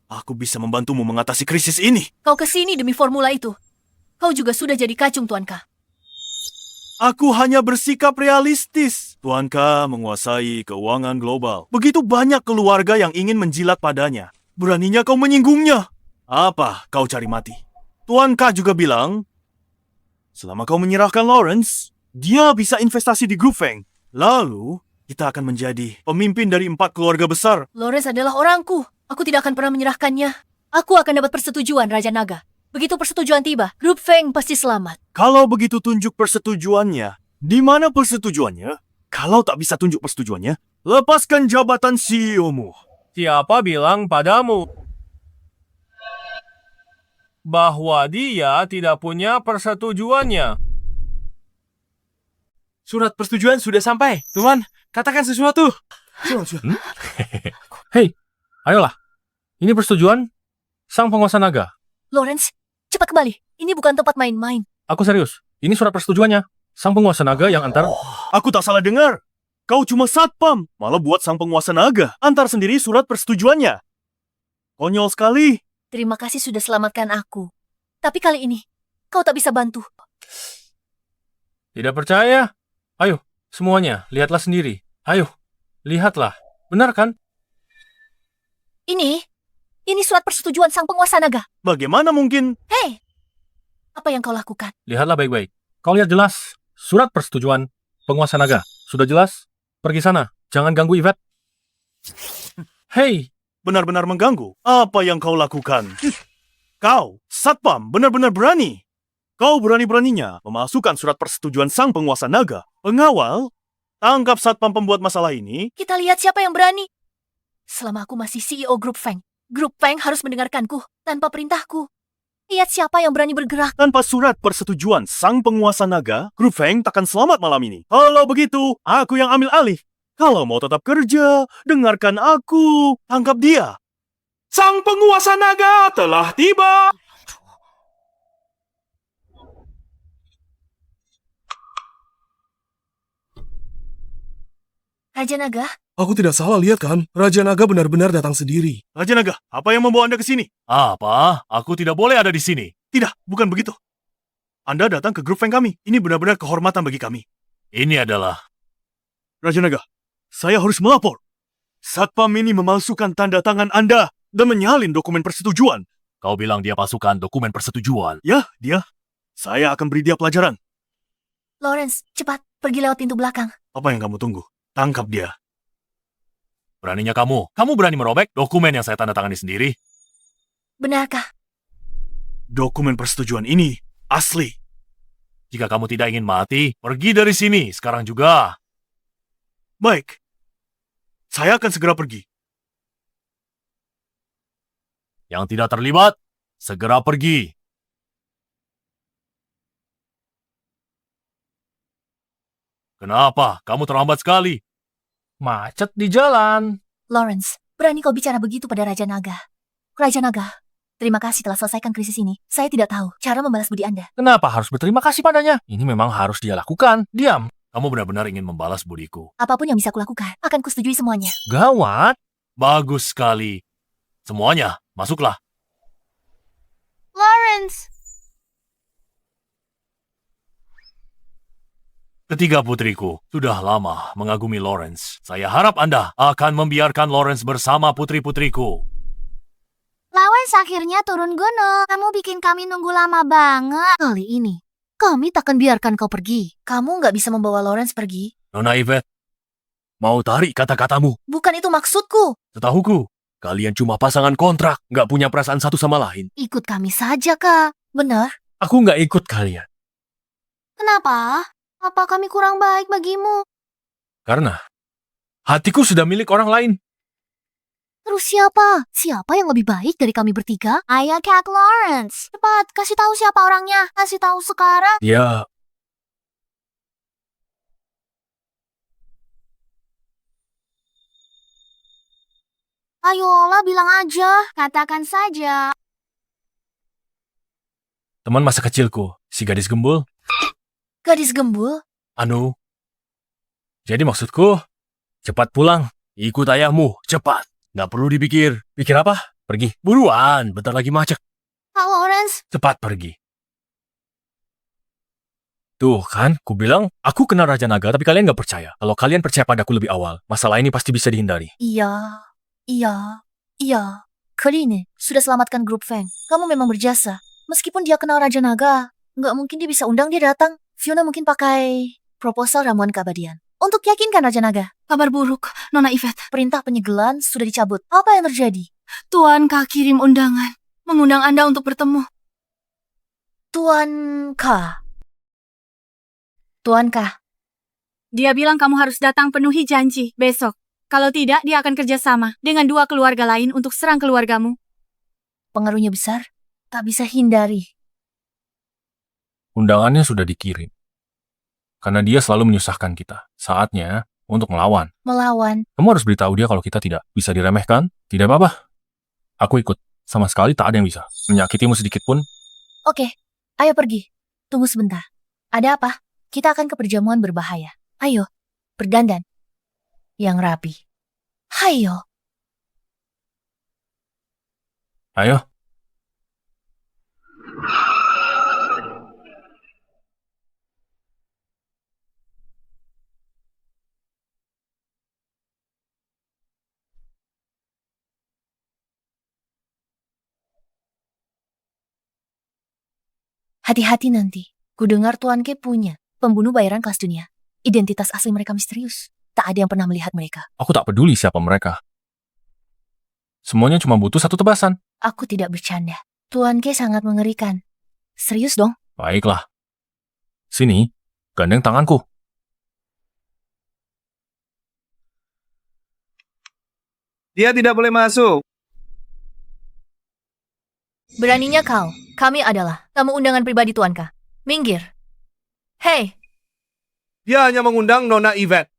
Speaker 1: Aku bisa membantumu mengatasi krisis ini.
Speaker 4: Kau kesini demi formula itu. Kau juga sudah jadi kacung, Tuan Ka.
Speaker 1: Aku hanya bersikap realistis. Tuan Ka menguasai keuangan global. Begitu banyak keluarga yang ingin menjilat padanya. Beraninya kau menyinggungnya. Apa kau cari mati? Tuan Ka juga bilang, selama kau menyerahkan Lawrence, dia bisa investasi di Grup Feng. Lalu, kita akan menjadi pemimpin dari 4 keluarga besar.
Speaker 4: Lawrence adalah orangku. Aku tidak akan pernah menyerahkannya. Aku akan dapat persetujuan Raja Naga. Begitu persetujuan tiba, Grup Feng pasti selamat.
Speaker 1: Kalau begitu tunjuk persetujuannya. Di mana persetujuannya? Kalau tak bisa tunjuk persetujuannya, lepaskan jabatan CEO-mu.
Speaker 2: Siapa bilang padamu bahwa dia tidak punya persetujuannya?
Speaker 7: Surat persetujuan sudah sampai. Tuan, katakan sesuatu.
Speaker 2: Hei, ayolah. Ini persetujuan sang penguasa naga.
Speaker 4: Lawrence, cepat kembali. Ini bukan tempat main-main.
Speaker 2: Aku serius. Ini surat persetujuannya. Sang penguasa naga yang antar...
Speaker 1: Aku tak salah dengar. Kau cuma satpam, malah buat sang penguasa naga. Antar sendiri surat persetujuannya. Konyol sekali.
Speaker 4: Terima kasih sudah selamatkan aku. Tapi kali ini, kau tak bisa bantu.
Speaker 2: Tidak percaya? Ayo, semuanya, lihatlah sendiri. Ayo, lihatlah. Benar kan?
Speaker 4: Ini surat persetujuan sang penguasa naga.
Speaker 5: Bagaimana mungkin?
Speaker 4: Hei, apa yang kau lakukan?
Speaker 2: Lihatlah baik-baik. Kau lihat jelas. Surat persetujuan penguasa naga. Sudah jelas? Pergi sana. Jangan ganggu Yvette. Hei,
Speaker 5: Benar-benar mengganggu. Apa yang kau lakukan? Kau, Satpam, benar-benar berani. Kau berani-beraninya memasukkan surat persetujuan sang penguasa naga. Pengawal, tangkap Satpam pembuat masalah ini.
Speaker 4: Kita lihat siapa yang berani. Selama aku masih CEO Grup Feng, Grup Feng harus mendengarkanku tanpa perintahku. Lihat siapa yang berani bergerak.
Speaker 5: Tanpa surat persetujuan sang penguasa naga, Grup Feng takkan selamat malam ini. Kalau begitu, aku yang ambil alih. Kalau mau tetap kerja, dengarkan aku. Tangkap dia.
Speaker 7: Sang penguasa naga telah tiba.
Speaker 4: Raja Naga,
Speaker 5: Aku tidak salah lihat kan? Raja Naga benar-benar datang sendiri. Raja Naga, apa yang membawa Anda ke sini?
Speaker 3: Apa? Aku tidak boleh ada di sini.
Speaker 5: Tidak, bukan begitu. Anda datang ke grup Feng kami. Ini benar-benar kehormatan bagi kami.
Speaker 3: Ini adalah...
Speaker 5: Raja Naga, saya harus melapor. Satpam ini memalsukan tanda tangan Anda dan menyalin dokumen persetujuan.
Speaker 3: Kau bilang dia pasukan dokumen persetujuan.
Speaker 5: Ya, dia. Saya akan beri dia pelajaran.
Speaker 4: Lawrence, cepat pergi lewat pintu belakang.
Speaker 5: Apa yang kamu tunggu? Tangkap dia.
Speaker 3: Beraninya kamu. Kamu berani merobek dokumen yang saya tanda tangani sendiri?
Speaker 4: Benarkah?
Speaker 5: Dokumen persetujuan ini asli.
Speaker 3: Jika kamu tidak ingin mati, pergi dari sini sekarang juga.
Speaker 5: Baik. Saya akan segera pergi.
Speaker 3: Yang tidak terlibat, segera pergi. Kenapa? Kamu terlambat sekali.
Speaker 2: macet di jalan.
Speaker 4: Lawrence, berani kau bicara begitu pada Raja Naga. Raja Naga, terima kasih telah selesaikan krisis ini. Saya tidak tahu cara membalas budi Anda.
Speaker 2: Kenapa harus berterima kasih padanya? Ini memang harus dia lakukan. Diam.
Speaker 3: Kamu benar-benar ingin membalas budiku.
Speaker 4: Apapun yang bisa kulakukan, akan kusetujui semuanya.
Speaker 2: Gawat.
Speaker 3: Bagus sekali. Semuanya, masuklah.
Speaker 6: Lawrence,
Speaker 3: Ketiga putriku, sudah lama mengagumi Lawrence. Saya harap Anda akan membiarkan Lawrence bersama putri-putriku.
Speaker 6: Lawrence akhirnya turun gunung. Kamu bikin kami nunggu lama banget.
Speaker 4: Kali ini, kami takkan biarkan kau pergi. Kamu nggak bisa membawa Lawrence pergi.
Speaker 3: Nona Yvette, mau tarik kata-katamu?
Speaker 4: Bukan itu maksudku.
Speaker 3: Setahuku, kalian cuma pasangan kontrak, nggak punya perasaan satu sama lain.
Speaker 4: Ikut kami saja, Kak. Benar?
Speaker 2: Aku nggak ikut kalian.
Speaker 6: Kenapa? Apa kami kurang baik bagimu?
Speaker 2: Karena hatiku sudah milik orang lain.
Speaker 6: Terus siapa? Siapa yang lebih baik dari kami bertiga? Ayah Kak Lawrence. Cepat, kasih tahu siapa orangnya. Kasih tahu sekarang.
Speaker 2: Dia
Speaker 6: Ayolah, bilang aja. Katakan saja.
Speaker 2: teman masa kecilku, si gadis gembul.
Speaker 4: Gadis gembul?
Speaker 2: Anu. Jadi maksudku, cepat pulang.
Speaker 3: Ikut ayahmu, cepat. Nggak perlu dipikir.
Speaker 2: Pikir apa? Pergi.
Speaker 3: Buruan, bentar lagi macet.
Speaker 6: Kak Lawrence,
Speaker 2: Cepat pergi. Tuh kan, ku bilang, aku kenal Raja Naga tapi kalian gak percaya. Kalau kalian percaya padaku lebih awal, masalah ini pasti bisa dihindari.
Speaker 4: Iya. Karine, sudah selamatkan grup Feng. Kamu memang berjasa. Meskipun dia kenal Raja Naga, nggak mungkin dia bisa undang dia datang. Fiona mungkin pakai proposal ramuan keabadian. Untuk yakinkan Raja Naga.
Speaker 8: Kabar buruk, Nona Yvette.
Speaker 4: Perintah penyegelan sudah dicabut. Apa yang terjadi?
Speaker 8: Tuan K kirim undangan. Mengundang Anda untuk bertemu.
Speaker 4: Tuan K. Tuan K.
Speaker 8: Dia bilang kamu harus datang penuhi janji besok. Kalau tidak, dia akan kerjasama dengan dua keluarga lain untuk serang keluargamu.
Speaker 4: Pengaruhnya besar. Tak bisa hindari.
Speaker 2: Undangannya sudah dikirim. Karena dia selalu menyusahkan kita. Saatnya untuk melawan.
Speaker 4: Melawan.
Speaker 2: Kamu harus beritahu dia kalau kita tidak bisa diremehkan. Tidak apa-apa. Aku ikut. Sama sekali tak ada yang bisa menyakitimu sedikit pun.
Speaker 4: Oke, ayo pergi. Tunggu sebentar. Ada apa? Kita akan ke perjamuan berbahaya. Ayo, berdandan. Yang rapi. Hayo.
Speaker 2: Ayo.
Speaker 4: Hati-hati nanti. Kudengar Tuan Ke punya pembunuh bayaran kelas dunia. Identitas asli mereka misterius. Tak ada yang pernah melihat mereka.
Speaker 2: Aku tak peduli siapa mereka. Semuanya cuma butuh satu tebasan.
Speaker 4: Aku tidak bercanda. Tuan Ke sangat mengerikan. Serius dong?
Speaker 2: Baiklah. Sini, gandeng tanganku.
Speaker 9: Dia tidak boleh masuk.
Speaker 4: Beraninya kau. Kami adalah tamu undangan pribadi Tuan Ka. Minggir. Hei,
Speaker 5: Dia hanya mengundang Nona Yvette.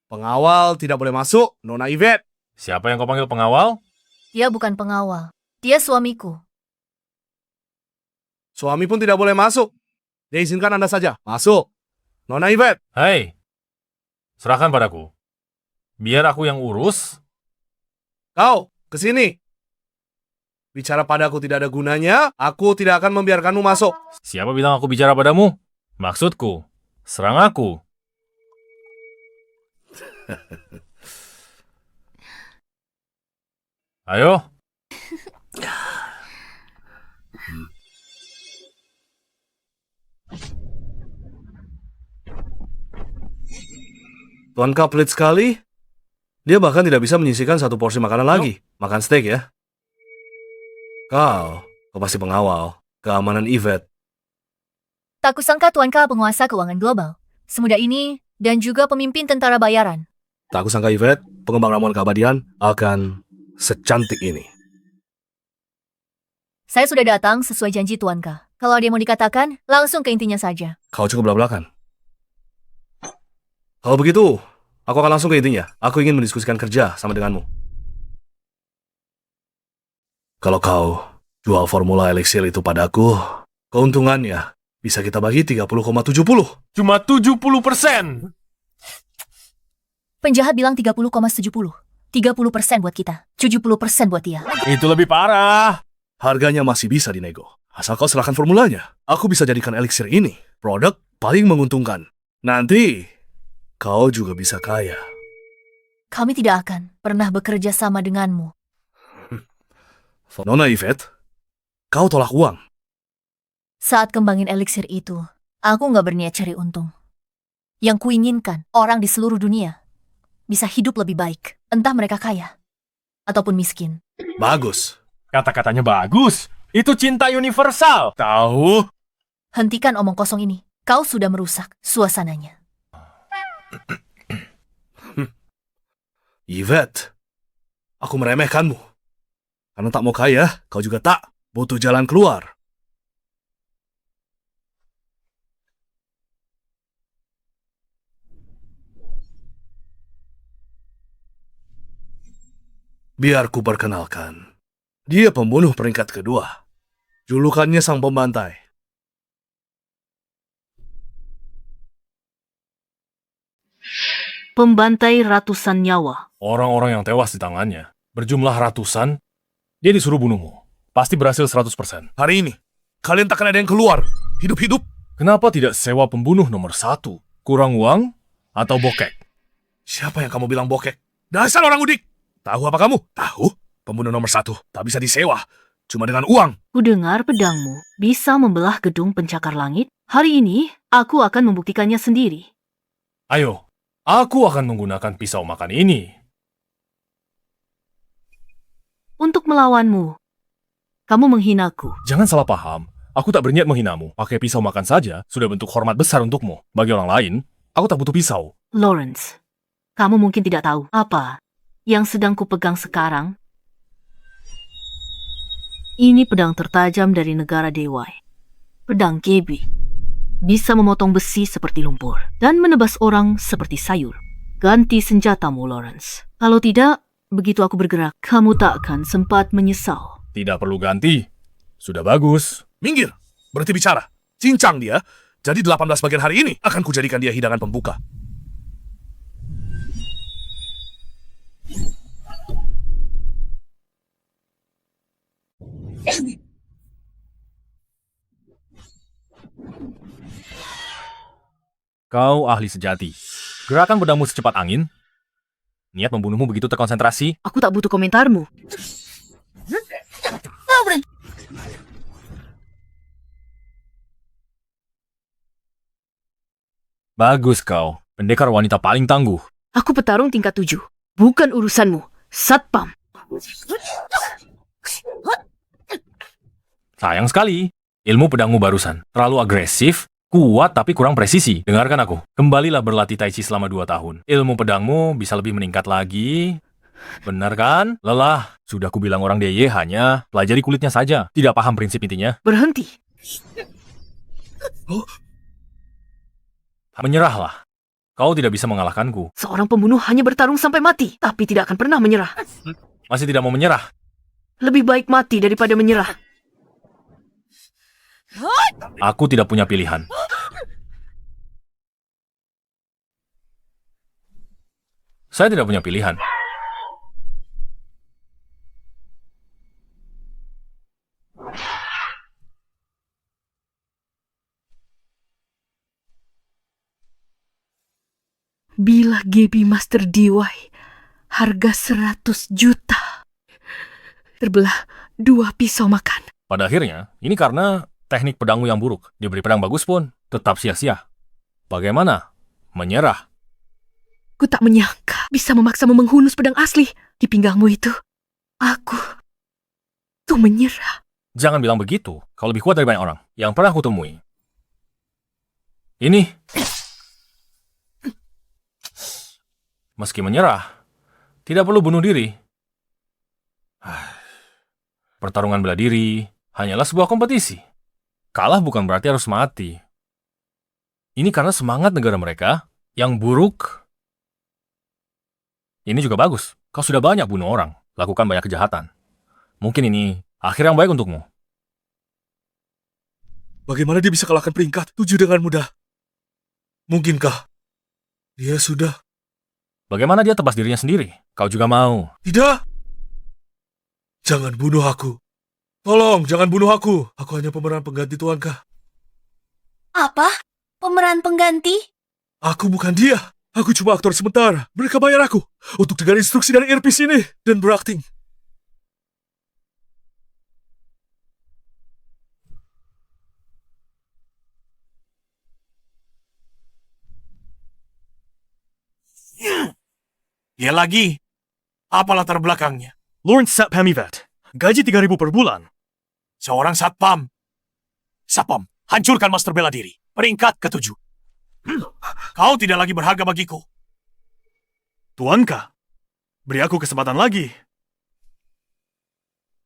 Speaker 5: Pengawal tidak boleh masuk, Nona Yvette.
Speaker 2: Siapa yang kau panggil pengawal?
Speaker 4: dia bukan pengawal. Dia suamiku.
Speaker 5: Suami pun tidak boleh masuk. Dia izinkan Anda saja. Masuk. Nona Yvette.
Speaker 2: Hei, serahkan padaku. Biar aku yang urus.
Speaker 5: Kau, ke sini. Bicara padaku tidak ada gunanya, aku tidak akan membiarkanmu masuk.
Speaker 2: Siapa bilang aku bicara padamu? Maksudku, serang aku. Ayo.
Speaker 5: Tuan Ka pelit sekali. Dia bahkan tidak bisa menyisihkan satu porsi makanan lagi. Makan steak ya. Kau pasti pengawal. Keamanan Yvette.
Speaker 4: Tak kusangka Tuan Ka penguasa keuangan global. Semudah ini dan juga pemimpin tentara bayaran.
Speaker 5: Tak kusangka Yvette, pengembang ramuan keabadian, akan secantik ini.
Speaker 4: Saya sudah datang sesuai janji Tuan Ka. Kalau ada yang mau dikatakan, langsung ke intinya saja.
Speaker 5: Kau cukup belak-belakan. Kalau begitu, aku akan langsung ke intinya. Aku ingin mendiskusikan kerja sama denganmu. Kalau kau jual formula eliksir itu padaku, keuntungannya bisa kita bagi 30,70.
Speaker 2: Cuma 70%.
Speaker 4: Penjahat bilang 30,70. 30% buat kita, 70% buat dia.
Speaker 2: Itu lebih parah.
Speaker 5: Harganya masih bisa dinego. Asal kau serahkan formulanya. Aku bisa jadikan eliksir ini produk paling menguntungkan. Nanti, kau juga bisa kaya.
Speaker 4: Kami tidak akan pernah bekerja sama denganmu.
Speaker 5: Nona Yvette, kau tolak uang.
Speaker 4: Saat kembangin eliksir itu, aku nggak berniat cari untung. Yang kuinginkan, orang di seluruh dunia bisa hidup lebih baik. Entah mereka kaya ataupun miskin.
Speaker 5: Bagus.
Speaker 2: Kata-katanya bagus. Itu cinta universal. Tahu?
Speaker 4: Hentikan omong kosong ini. Kau sudah merusak suasananya.
Speaker 5: Yvette, aku meremehkanmu. Karena tak mau kaya, kau juga tak butuh jalan keluar. Biar ku perkenalkan. Dia pembunuh peringkat kedua. Julukannya Sang Pembantai.
Speaker 10: Pembantai ratusan nyawa.
Speaker 2: Orang-orang yang tewas di tangannya berjumlah ratusan. Dia disuruh bunuhmu. Pasti berhasil 100%.
Speaker 5: Hari ini, kalian takkan ada yang keluar. Hidup-hidup.
Speaker 2: Kenapa tidak sewa pembunuh nomor 1? Kurang uang atau bokek?
Speaker 5: Siapa yang kamu bilang bokek? Dasar orang udik. Tahu apa kamu? Tahu? Pembunuh nomor 1 tak bisa disewa. Cuma dengan uang.
Speaker 10: Kudengar pedangmu bisa membelah gedung pencakar langit. Hari ini, aku akan membuktikannya sendiri.
Speaker 2: Ayo, aku akan menggunakan pisau makan ini.
Speaker 10: Untuk melawanmu, kamu menghinaku.
Speaker 2: Jangan salah paham. Aku tak berniat menghinamu. Pakai pisau makan saja sudah bentuk hormat besar untukmu. Bagi orang lain, aku tak butuh pisau.
Speaker 10: Lawrence, kamu mungkin tidak tahu apa yang sedang kupegang sekarang. Ini pedang tertajam dari negara Dewai. Pedang Gebi. Bisa memotong besi seperti lumpur dan menebas orang seperti sayur. Ganti senjatamu, Lawrence. Kalau tidak, begitu aku bergerak, kamu tak akan sempat menyesal.
Speaker 2: Tidak perlu ganti. Sudah bagus.
Speaker 5: Minggir. Berhenti bicara. Cincang dia. Jadi 18 bagian hari ini akan kujadikan dia hidangan pembuka.
Speaker 2: Kau ahli sejati. Gerakan pedangmu secepat angin. Niat membunuhmu begitu terkonsentrasi.
Speaker 10: Aku tak butuh komentarmu.
Speaker 2: Bagus kau, pendekar wanita paling tangguh.
Speaker 10: Aku petarung tingkat 7. Bukan urusanmu, Satpam.
Speaker 2: Sayang sekali, ilmu pedangmu barusan terlalu agresif, kuat tapi kurang presisi. Dengarkan aku, kembalilah berlatih Tai Chi selama 2 tahun. Ilmu pedangmu bisa lebih meningkat lagi. Benar kan? Lelah. Sudah kubilang orang DY hanya pelajari kulitnya saja. Tidak paham prinsip intinya.
Speaker 10: Berhenti.
Speaker 2: Menyerahlah. Kau tidak bisa mengalahkanku.
Speaker 10: Seorang pembunuh hanya bertarung sampai mati, tapi tidak akan pernah menyerah.
Speaker 2: Masih tidak mau menyerah?
Speaker 10: Lebih baik mati daripada menyerah.
Speaker 2: Aku tidak punya pilihan. Saya tidak punya pilihan.
Speaker 10: Bila Gaby Master DY, harga 100 juta. Terbelah 2 pisau makan.
Speaker 2: Pada akhirnya, ini karena teknik pedangmu yang buruk. Diberi pedang bagus pun, tetap sia-sia. Bagaimana? Menyerah.
Speaker 10: Ku tak menyangka bisa memaksamu menghunus pedang asli di pinggangmu itu. Aku tuh menyerah.
Speaker 2: Jangan bilang begitu. Kau lebih kuat dari banyak orang yang pernah aku temui. Ini. Meski menyerah, tidak perlu bunuh diri. Pertarungan bela diri hanyalah sebuah kompetisi. Kalah bukan berarti harus mati. Ini karena semangat negara mereka yang buruk. Ini juga bagus. Kau sudah banyak bunuh orang, lakukan banyak kejahatan. Mungkin ini akhir yang baik untukmu.
Speaker 5: Bagaimana dia bisa kalahkan peringkat 7 dengan mudah? Mungkinkah dia sudah...
Speaker 2: Bagaimana dia tebas dirinya sendiri? Kau juga mau.
Speaker 5: Tidak! Jangan bunuh aku. Tolong, jangan bunuh aku. Aku hanya pemeran pengganti Tuankah.
Speaker 4: Apa? Pemeran pengganti?
Speaker 5: Aku bukan dia. Aku cuma aktor sementara. Mereka bayar aku untuk dengar instruksi dari earpiece ini dan berakting.
Speaker 1: Dia lagi. Apa latar belakangnya?
Speaker 5: Lawrence Satpam Yvette. Gaji 3.000 per bulan.
Speaker 1: Seorang satpam. Satpam, hancurkan master bela diri. Peringkat ke-7. Kau tidak lagi berharga bagiku.
Speaker 5: Tuanka, beri aku kesempatan lagi.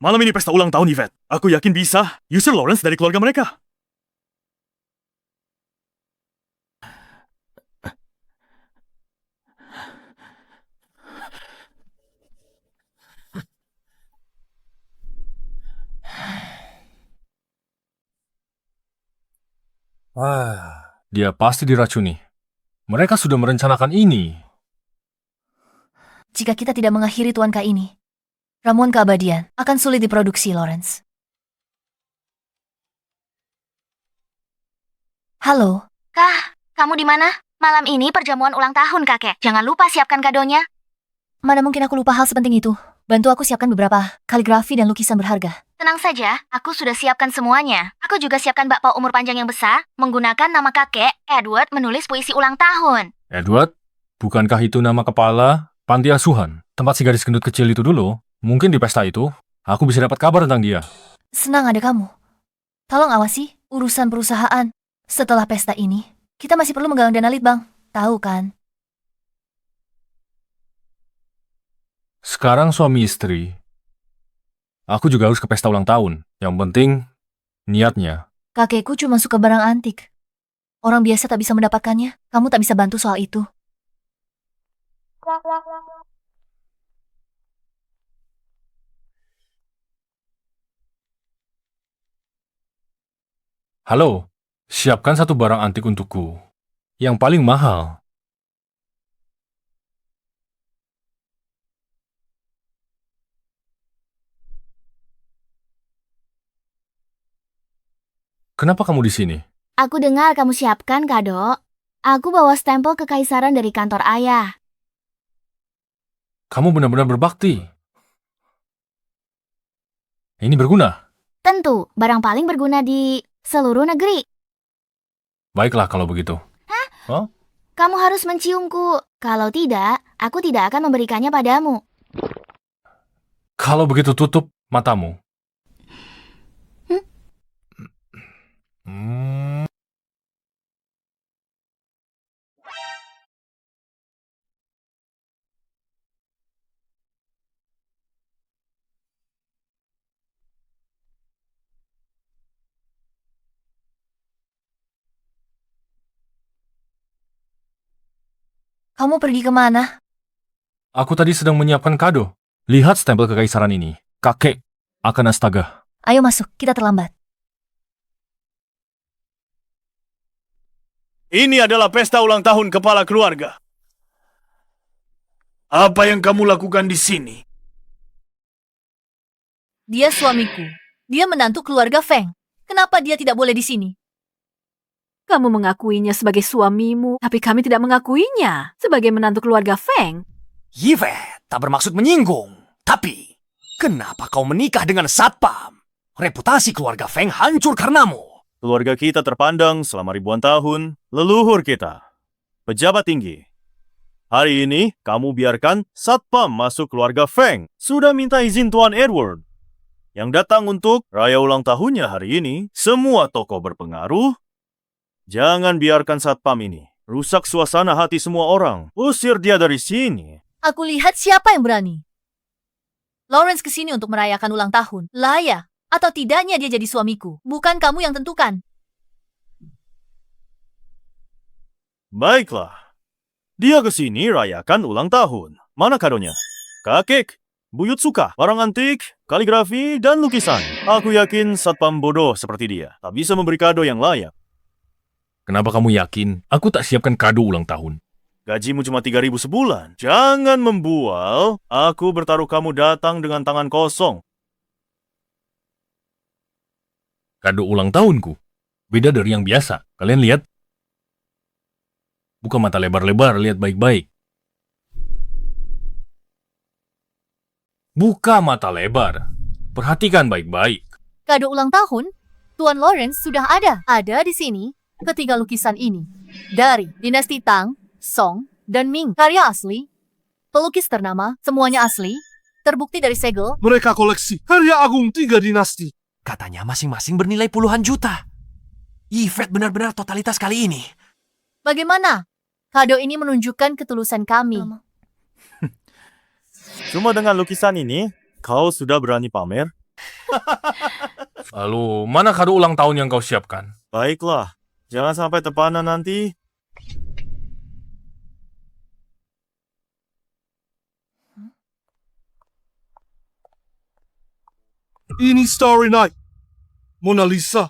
Speaker 5: Malam ini pesta ulang tahun Yvette. Aku yakin bisa user Lawrence dari keluarga mereka.
Speaker 2: Dia pasti diracuni. Mereka sudah merencanakan ini.
Speaker 4: Jika kita tidak mengakhiri Tuanka ini, ramuan keabadian akan sulit diproduksi, Lawrence. Halo,
Speaker 6: Kah, kamu di mana? Malam ini perjamuan ulang tahun kakek. Jangan lupa siapkan kadonya.
Speaker 4: mana mungkin aku lupa hal sepenting itu. Bantu aku siapkan beberapa kaligrafi dan lukisan berharga.
Speaker 6: Tenang saja, aku sudah siapkan semuanya. Aku juga siapkan bakpao umur panjang yang besar, menggunakan nama kakek, Edward, menulis puisi ulang tahun.
Speaker 2: Edward, bukankah itu nama kepala panti asuhan? Tempat si gadis gendut kecil itu dulu. Mungkin di pesta itu, aku bisa dapat kabar tentang dia.
Speaker 4: Senang ada kamu. Tolong awasi urusan perusahaan. Setelah pesta ini, kita masih perlu menggalang dana lead, Bang. Tahu kan?
Speaker 2: Sekarang suami istri. Aku juga harus ke pesta ulang tahun. Yang penting, niatnya.
Speaker 4: Kakekku cuma suka barang antik. Orang biasa tak bisa mendapatkannya. Kamu tak bisa bantu soal itu.
Speaker 2: Halo, siapkan satu barang antik untukku. Yang paling mahal. Kenapa kamu di sini?
Speaker 6: Aku dengar kamu siapkan kado. Aku bawa stempel kekaisaran dari kantor ayah.
Speaker 2: Kamu benar-benar berbakti. Ini berguna.
Speaker 6: Tentu, barang paling berguna di seluruh negeri.
Speaker 2: Baiklah kalau begitu.
Speaker 6: Hah?
Speaker 2: Hah?
Speaker 6: Kamu harus menciumku. Kalau tidak, aku tidak akan memberikannya padamu.
Speaker 2: Kalau begitu tutup matamu. Hmm.
Speaker 4: Kamu pergi kemana?
Speaker 2: Aku tadi sedang menyiapkan kado. Lihat stempel kekaisaran ini. Kakek akan astaga.
Speaker 4: Ayo masuk, kita terlambat.
Speaker 5: Ini adalah pesta ulang tahun kepala keluarga. Apa yang kamu lakukan di sini?
Speaker 4: Dia suamiku. Dia menantu keluarga Feng. Kenapa dia tidak boleh di sini?
Speaker 10: Kamu mengakuinya sebagai suamimu, tapi kami tidak mengakuinya sebagai menantu keluarga Feng.
Speaker 1: Yvette tak bermaksud menyinggung. Tapi, kenapa kau menikah dengan satpam? Reputasi keluarga Feng hancur karenamu.
Speaker 11: Keluarga kita terpandang selama ribuan tahun, leluhur kita, pejabat tinggi. Hari ini, kamu biarkan satpam masuk keluarga Feng. Sudah minta izin Tuan Edward. Yang datang untuk raya ulang tahunnya hari ini, semua tokoh berpengaruh. Jangan biarkan satpam ini rusak suasana hati semua orang. Usir dia dari sini.
Speaker 4: Aku lihat siapa yang berani. Lawrence kesini untuk merayakan ulang tahun. Layak atau tidaknya dia jadi suamiku. Bukan kamu yang tentukan.
Speaker 11: Baiklah. Dia kesini rayakan ulang tahun. Mana kadonya? Kakek, buyut suka, barang antik, kaligrafi, dan lukisan. Aku yakin satpam bodoh seperti dia tak bisa memberi kado yang layak.
Speaker 2: Kenapa kamu yakin aku tak siapkan kado ulang tahun?
Speaker 11: Gajimu cuma 3.000 sebulan. Jangan membual. Aku bertaruh kamu datang dengan tangan kosong.
Speaker 2: Kado ulang tahunku. Beda dari yang biasa. Kalian lihat? Buka mata lebar-lebar, lihat baik-baik. Buka mata lebar. Perhatikan baik-baik.
Speaker 4: Kado ulang tahun, Tuan Lawrence sudah ada. Ada di sini ketiga lukisan ini. Dari dinasti Tang, Song, dan Ming. Karya asli. Pelukis ternama, semuanya asli. Terbukti dari segel.
Speaker 5: Mereka koleksi karya agung 3 dinasti.
Speaker 1: Katanya masing-masing bernilai puluhan juta. Yvette benar-benar totalitas kali ini.
Speaker 4: Bagaimana? Kado ini menunjukkan ketulusan kami.
Speaker 11: Cuma dengan lukisan ini, kau sudah berani pamer?
Speaker 2: Lalu, mana kado ulang tahun yang kau siapkan?
Speaker 11: Baiklah, jangan sampai terpana nanti.
Speaker 5: Ini Starry Night. Mona Lisa.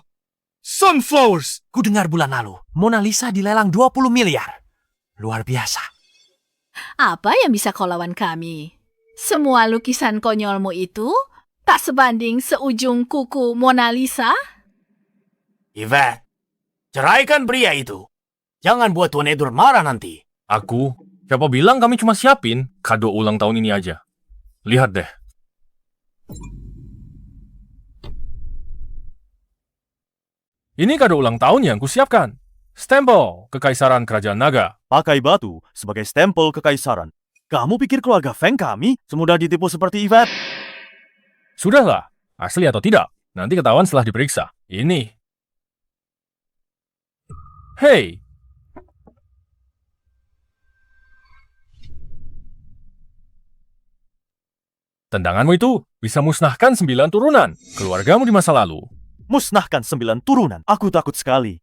Speaker 5: Sunflowers.
Speaker 1: Ku dengar bulan lalu, Mona Lisa dilelang 20 miliar. Luar biasa.
Speaker 10: Apa yang bisa kau lawan kami? Semua lukisan konyolmu itu tak sebanding seujung kuku Mona Lisa?
Speaker 1: Yvette, ceraikan pria itu. Jangan buat Tuan Edward marah nanti.
Speaker 2: Aku? Siapa bilang kami cuma siapin kado ulang tahun ini aja? Lihat deh. Ini kado ulang tahun yang kusiapkan. Stempel Kekaisaran Kerajaan Naga.
Speaker 11: Pakai batu sebagai stempel kekaisaran. Kamu pikir keluarga Feng kami semudah ditipu seperti Yvette?
Speaker 2: Sudahlah, asli atau tidak? Nanti ketahuan setelah diperiksa. Ini. Hei! Tendanganmu itu bisa musnahkan 9 turunan keluargamu di masa lalu.
Speaker 11: Musnahkan 9 turunan. Aku takut sekali.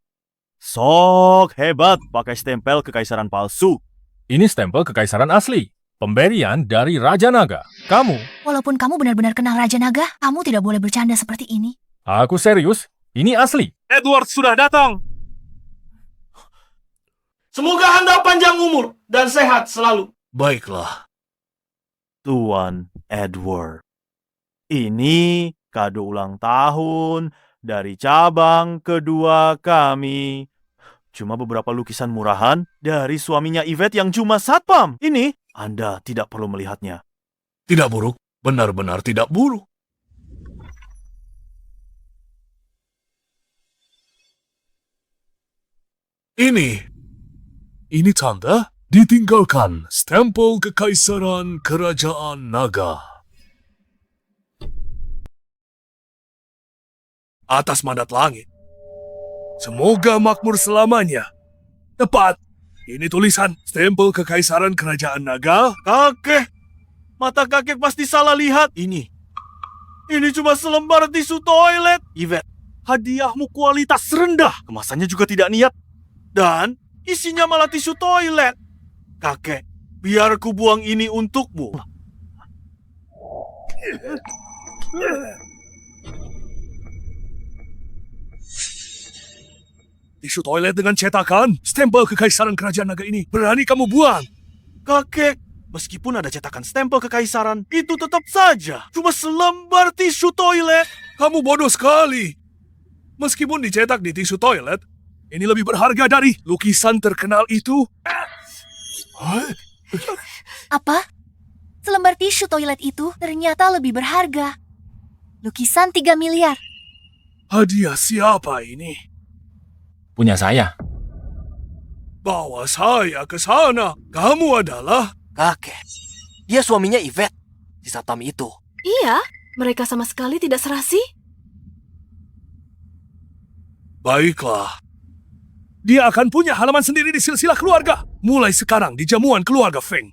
Speaker 11: Sok hebat pakai stempel kekaisaran palsu.
Speaker 2: Ini stempel kekaisaran asli. Pemberian dari Raja Naga. Kamu.
Speaker 6: Walaupun kamu benar-benar kenal Raja Naga, kamu tidak boleh bercanda seperti ini.
Speaker 2: Aku serius. Ini asli.
Speaker 5: Edward sudah datang. Semoga Anda panjang umur dan sehat selalu.
Speaker 1: Baiklah.
Speaker 11: Tuan Edward. Ini kado ulang tahun dari cabang kedua kami. Cuma beberapa lukisan murahan dari suaminya Yvette yang cuma satpam. Ini Anda tidak perlu melihatnya.
Speaker 5: Tidak buruk. Benar-benar tidak buruk. Ini Ini tanda ditinggalkan stempel kekaisaran kerajaan naga. Atas mandat langit. Semoga makmur selamanya. Tepat. Ini tulisan stempel kekaisaran kerajaan naga.
Speaker 11: Kakek, mata kakek pasti salah lihat. Ini cuma selembar tisu toilet. Yvette, hadiahmu kualitas rendah. Kemasannya juga tidak niat. Dan isinya malah tisu toilet. Kakek, biar ku buang ini untukmu.
Speaker 5: Tisu toilet dengan cetakan stempel kekaisaran kerajaan naga ini. Berani kamu buang?
Speaker 11: Kakek, meskipun ada cetakan stempel kekaisaran, itu tetap saja cuma selembar tisu toilet.
Speaker 5: Kamu bodoh sekali. Meskipun dicetak di tisu toilet, ini lebih berharga dari lukisan terkenal itu.
Speaker 6: Apa? Selembar tisu toilet itu ternyata lebih berharga. Lukisan 3 miliar.
Speaker 5: Hadiah siapa ini?
Speaker 2: Punya saya.
Speaker 5: Bawa saya ke sana. Kamu adalah...
Speaker 1: Kakek, dia suaminya Yvette, si satpam itu.
Speaker 8: Iya, mereka sama sekali tidak serasi.
Speaker 5: Baiklah. Dia akan punya halaman sendiri di silsilah keluarga. Mulai sekarang di jamuan keluarga Feng.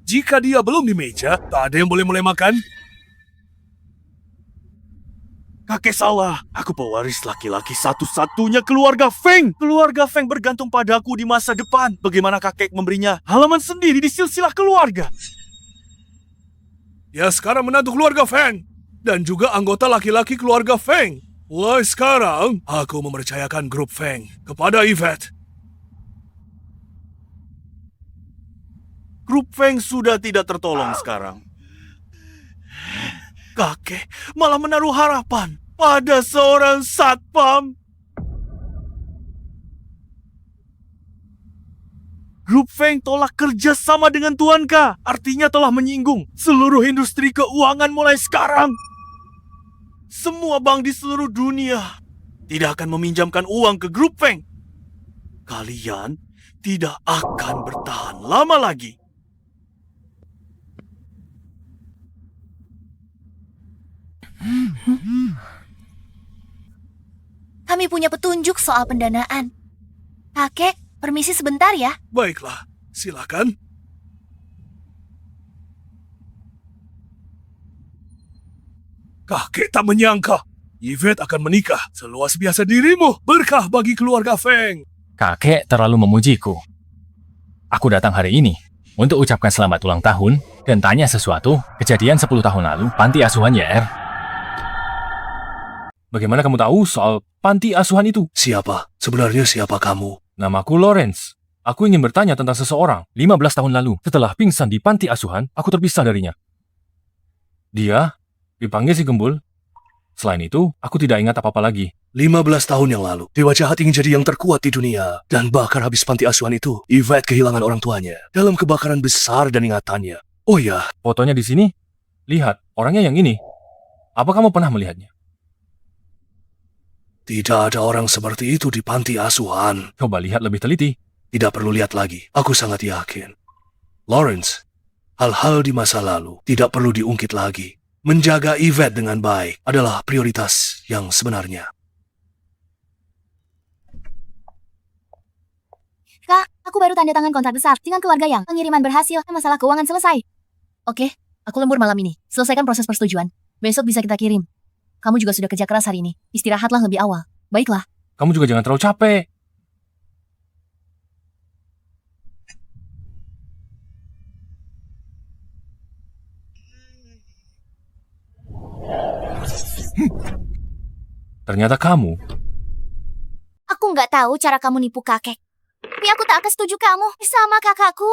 Speaker 5: Jika dia belum di meja, tak ada yang boleh mulai makan.
Speaker 11: Kakek salah. Aku pewaris laki-laki satu-satunya keluarga Feng. Keluarga Feng bergantung padaku di masa depan. Bagaimana kakek memberinya halaman sendiri di silsilah keluarga?
Speaker 5: Dia sekarang menantu keluarga Feng. Dan juga anggota laki-laki keluarga Feng. Mulai sekarang, aku mempercayakan grup Feng kepada Yvette.
Speaker 11: Grup Feng sudah tidak tertolong sekarang. Kakek malah menaruh harapan pada seorang satpam. Grup Feng tolak kerja sama dengan Tuan K. Artinya telah menyinggung seluruh industri keuangan mulai sekarang. Semua bank di seluruh dunia tidak akan meminjamkan uang ke grup Feng. Kalian tidak akan bertahan lama lagi.
Speaker 6: Kami punya petunjuk soal pendanaan. Kakek, permisi sebentar ya.
Speaker 5: Baiklah, silakan. Kakek tak menyangka Yvette akan menikah seluas biasa dirimu. Berkah bagi keluarga Feng.
Speaker 2: Kakek terlalu memujiku. Aku datang hari ini untuk ucapkan selamat ulang tahun dan tanya sesuatu kejadian 10 tahun lalu panti asuhan YR. Bagaimana kamu tahu soal panti asuhan itu?
Speaker 5: Siapa? Sebenarnya siapa kamu?
Speaker 2: Namaku Lawrence. Aku ingin bertanya tentang seseorang 15 tahun lalu. Setelah pingsan di panti asuhan, aku terpisah darinya. Dia dipanggil si Gembul. Selain itu, aku tidak ingat apa-apa lagi.
Speaker 5: 15 tahun yang lalu, dewa jahat ingin jadi yang terkuat di dunia. Dan bahkan habis panti asuhan itu, Yvette kehilangan orang tuanya dalam kebakaran besar dan ingatannya. Oh ya,
Speaker 2: Fotonya di sini. Lihat, orangnya yang ini. Apa kamu pernah melihatnya?
Speaker 5: tidak ada orang seperti itu di panti asuhan.
Speaker 2: Coba lihat lebih teliti.
Speaker 5: Tidak perlu lihat lagi, aku sangat yakin. Lawrence, hal-hal di masa lalu tidak perlu diungkit lagi. Menjaga Yvette dengan baik adalah prioritas yang sebenarnya.
Speaker 6: Kak, aku baru tanda tangan kontrak besar dengan keluarga yang pengiriman berhasil dan masalah keuangan selesai.
Speaker 4: Oke, aku lembur malam ini. Selesaikan proses persetujuan. Besok bisa kita kirim. Kamu juga sudah kerja keras hari ini. Istirahatlah lebih awal. Baiklah.
Speaker 2: Kamu juga jangan terlalu capek. Ternyata kamu.
Speaker 6: Aku nggak tahu cara kamu nipu kakek. Tapi aku tak akan setuju kamu sama kakakku.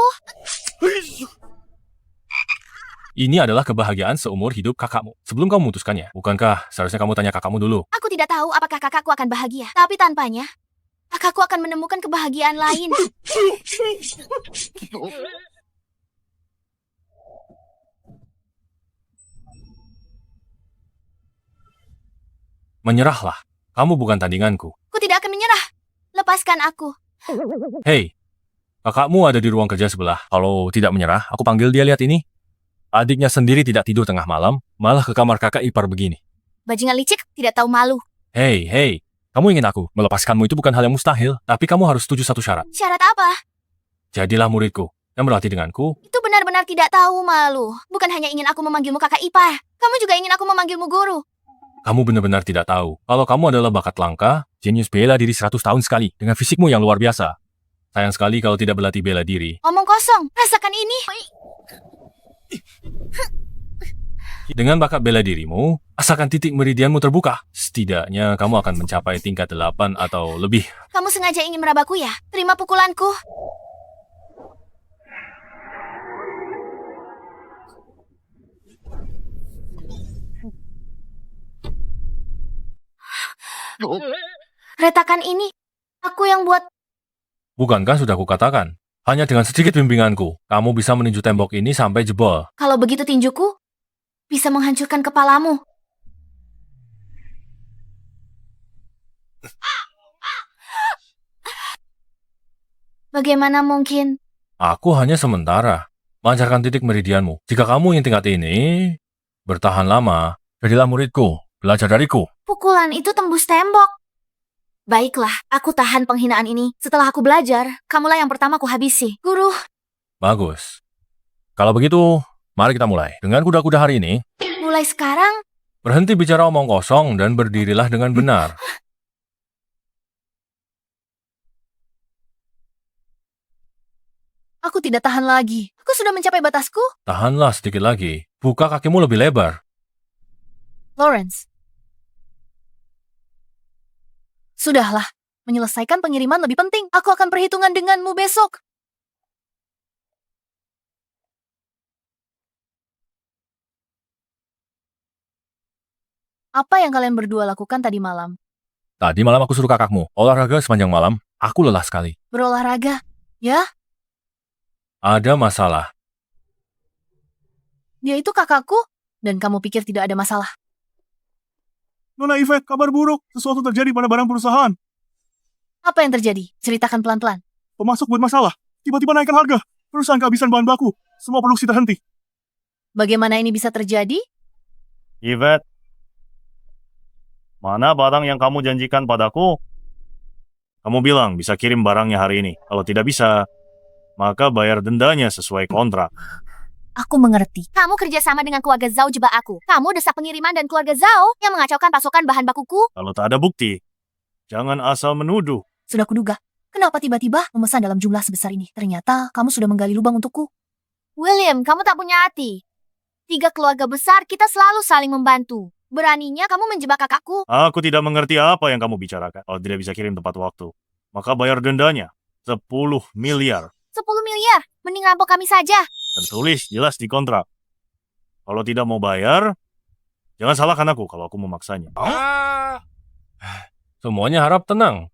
Speaker 2: Ini adalah kebahagiaan seumur hidup kakakmu. Sebelum kamu memutuskannya, bukankah seharusnya kamu tanya kakakmu dulu?
Speaker 6: Aku tidak tahu apakah kakakku akan bahagia. Tapi tanpanya, kakakku akan menemukan kebahagiaan lain.
Speaker 2: Menyerahlah. Kamu bukan tandinganku.
Speaker 6: Aku tidak akan menyerah. Lepaskan aku.
Speaker 2: Hei, Kakakmu ada di ruang kerja sebelah. Kalau tidak menyerah, aku panggil dia. Lihat ini. Adiknya sendiri tidak tidur tengah malam, malah ke kamar kakak ipar begini.
Speaker 6: Bajingan licik, tidak tahu malu.
Speaker 2: Hei, kamu ingin aku melepaskanmu itu bukan hal yang mustahil, tapi kamu harus setuju satu syarat.
Speaker 6: Syarat apa?
Speaker 2: Jadilah muridku dan berlatih denganku.
Speaker 6: Itu benar-benar tidak tahu malu. Bukan hanya ingin aku memanggilmu kakak ipar. Kamu juga ingin aku memanggilmu guru.
Speaker 2: Kamu benar-benar tidak tahu. Kalau kamu adalah bakat langka, jenius bela diri 100 tahun sekali, dengan fisikmu yang luar biasa. Sayang sekali kalau tidak berlatih bela diri.
Speaker 6: Omong kosong, rasakan ini.
Speaker 2: Dengan bakat bela dirimu, asalkan titik meridianmu terbuka, setidaknya kamu akan mencapai tingkat 8 atau lebih.
Speaker 6: Kamu sengaja ingin merabaku ya? Terima pukulanku. Retakan ini, aku yang buat.
Speaker 2: Bukankah sudah kukatakan? Hanya dengan sedikit bimbinganku, kamu bisa meninju tembok ini sampai jebol.
Speaker 6: Kalau begitu tinjuku bisa menghancurkan kepalamu. Bagaimana mungkin?
Speaker 2: Aku hanya sementara. Lancarkan titik meridianmu. Jika kamu ingin tingkat ini bertahan lama, jadilah muridku. Belajar dariku.
Speaker 6: Pukulan itu tembus tembok. Baiklah, aku tahan penghinaan ini. Setelah aku belajar, kamulah yang pertama aku habisi. Guru.
Speaker 2: Bagus. Kalau begitu, mari kita mulai. Dengan kuda-kuda hari ini,
Speaker 6: Mulai sekarang,
Speaker 2: berhenti bicara omong kosong dan berdirilah dengan benar.
Speaker 4: Aku tidak tahan lagi. Aku sudah mencapai batasku.
Speaker 2: Tahanlah sedikit lagi. Buka kakimu lebih lebar.
Speaker 4: Lawrence. Sudahlah. Menyelesaikan pengiriman lebih penting. Aku akan perhitungan denganmu besok. Apa yang kalian berdua lakukan tadi malam?
Speaker 2: Tadi malam aku suruh kakakmu olahraga sepanjang malam. Aku lelah sekali.
Speaker 4: Berolahraga? Ya?
Speaker 2: Ada masalah.
Speaker 4: Dia itu kakakku, dan kamu pikir tidak ada masalah.
Speaker 11: Nona Yvette, kabar buruk. Sesuatu terjadi pada barang perusahaan.
Speaker 4: Apa yang terjadi? Ceritakan pelan-pelan.
Speaker 11: Pemasok bermasalah. Tiba-tiba naikkan harga. Perusahaan kehabisan bahan baku. Semua produksi terhenti.
Speaker 4: Bagaimana ini bisa terjadi?
Speaker 11: Yvette, mana barang yang kamu janjikan padaku? Kamu bilang bisa kirim barangnya hari ini. Kalau tidak bisa, maka bayar dendanya sesuai kontrak.
Speaker 4: Aku mengerti.
Speaker 6: kamu kerjasama dengan keluarga Zhao jebak aku. Kamu desak pengiriman dan keluarga Zhao yang mengacaukan pasokan bahan bakuku.
Speaker 11: Kalau tak ada bukti, jangan asal menuduh.
Speaker 4: Sudah kuduga. Kenapa tiba-tiba memesan dalam jumlah sebesar ini? Ternyata kamu sudah menggali lubang untukku.
Speaker 6: William, kamu tak punya hati. 3 keluarga besar, kita selalu saling membantu. Beraninya kamu menjebak kakakku.
Speaker 11: Aku tidak mengerti apa yang kamu bicarakan. Kalau tidak bisa kirim tepat waktu, maka bayar dendanya 10 miliar.
Speaker 6: 10 miliar, mending rampok kami saja.
Speaker 11: Tertulis jelas di kontrak. Kalau tidak mau bayar, jangan salahkan aku kalau aku memaksanya.
Speaker 2: Semuanya harap tenang.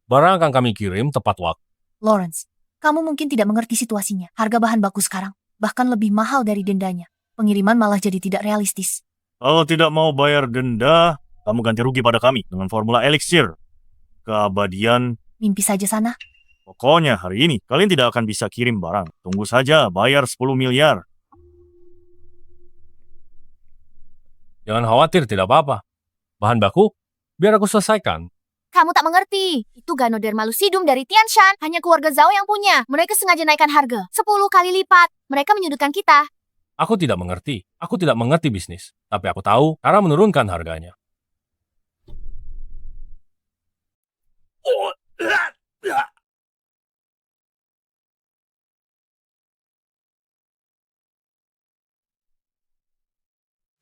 Speaker 2: Barang akan kami kirim tepat waktu.
Speaker 4: Lawrence, kamu mungkin tidak mengerti situasinya. Harga bahan baku sekarang bahkan lebih mahal dari dendanya. Pengiriman malah jadi tidak realistis.
Speaker 11: Kalau tidak mau bayar denda, kamu ganti rugi pada kami dengan formula eliksir keabadian.
Speaker 4: Mimpi saja sana.
Speaker 11: Pokoknya hari ini kalian tidak akan bisa kirim barang. Tunggu saja, bayar 10 miliar.
Speaker 2: Jangan khawatir, tidak apa-apa. Bahan baku, biar aku selesaikan.
Speaker 6: Kamu tak mengerti. Itu Ganoderma lucidum dari Tianshan. Hanya keluarga Zhao yang punya. Mereka sengaja naikkan harga 10 kali lipat. Mereka menyudutkan kita.
Speaker 2: Aku tidak mengerti. Aku tidak mengerti bisnis. Tapi aku tahu cara menurunkan harganya.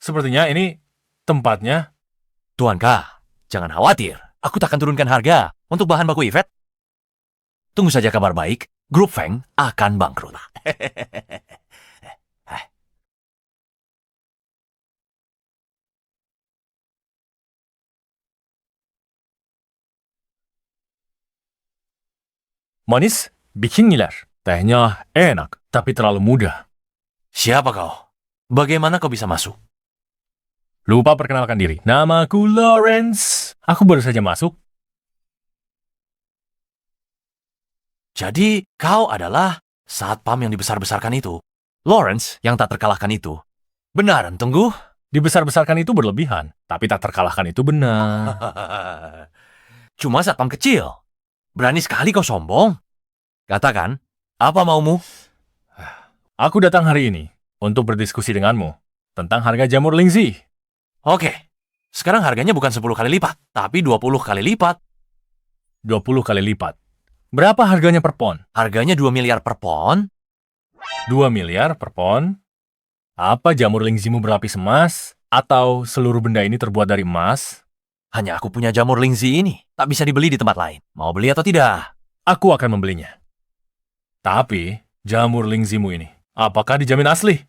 Speaker 2: Sepertinya ini tempatnya.
Speaker 1: Tuan K, jangan khawatir. Aku tak akan turunkan harga untuk bahan baku Yvette. Tunggu saja kabar baik, grup Feng akan bangkrut.
Speaker 2: Manis, bikin ngiler. Tehnya enak, tapi terlalu mudah.
Speaker 1: Siapa kau? Bagaimana kau bisa masuk?
Speaker 2: Lupa perkenalkan diri. Namaku Lawrence. Aku baru saja masuk.
Speaker 1: Jadi, kau adalah satpam yang dibesar-besarkan itu. Lawrence yang tak terkalahkan itu. Benaran, tunggu.
Speaker 2: Dibesar-besarkan itu berlebihan, tapi tak terkalahkan itu benar.
Speaker 1: Cuma satpam kecil. Berani sekali kau sombong. Katakan, apa maumu?
Speaker 2: Aku datang hari ini untuk berdiskusi denganmu tentang harga jamur Lingzi.
Speaker 1: Oke, sekarang harganya bukan 10 kali lipat, tapi 20 kali lipat.
Speaker 2: 20 kali lipat. Berapa harganya per pon?
Speaker 1: Harganya 2 miliar per pon.
Speaker 2: 2 miliar per pon? Apa jamur Lingzimu berlapis emas? Atau seluruh benda ini terbuat dari emas?
Speaker 1: Hanya aku punya jamur Lingzi ini. Tak bisa dibeli di tempat lain. Mau beli atau tidak?
Speaker 2: Aku akan membelinya. Tapi, jamur Lingzimu ini, apakah dijamin asli?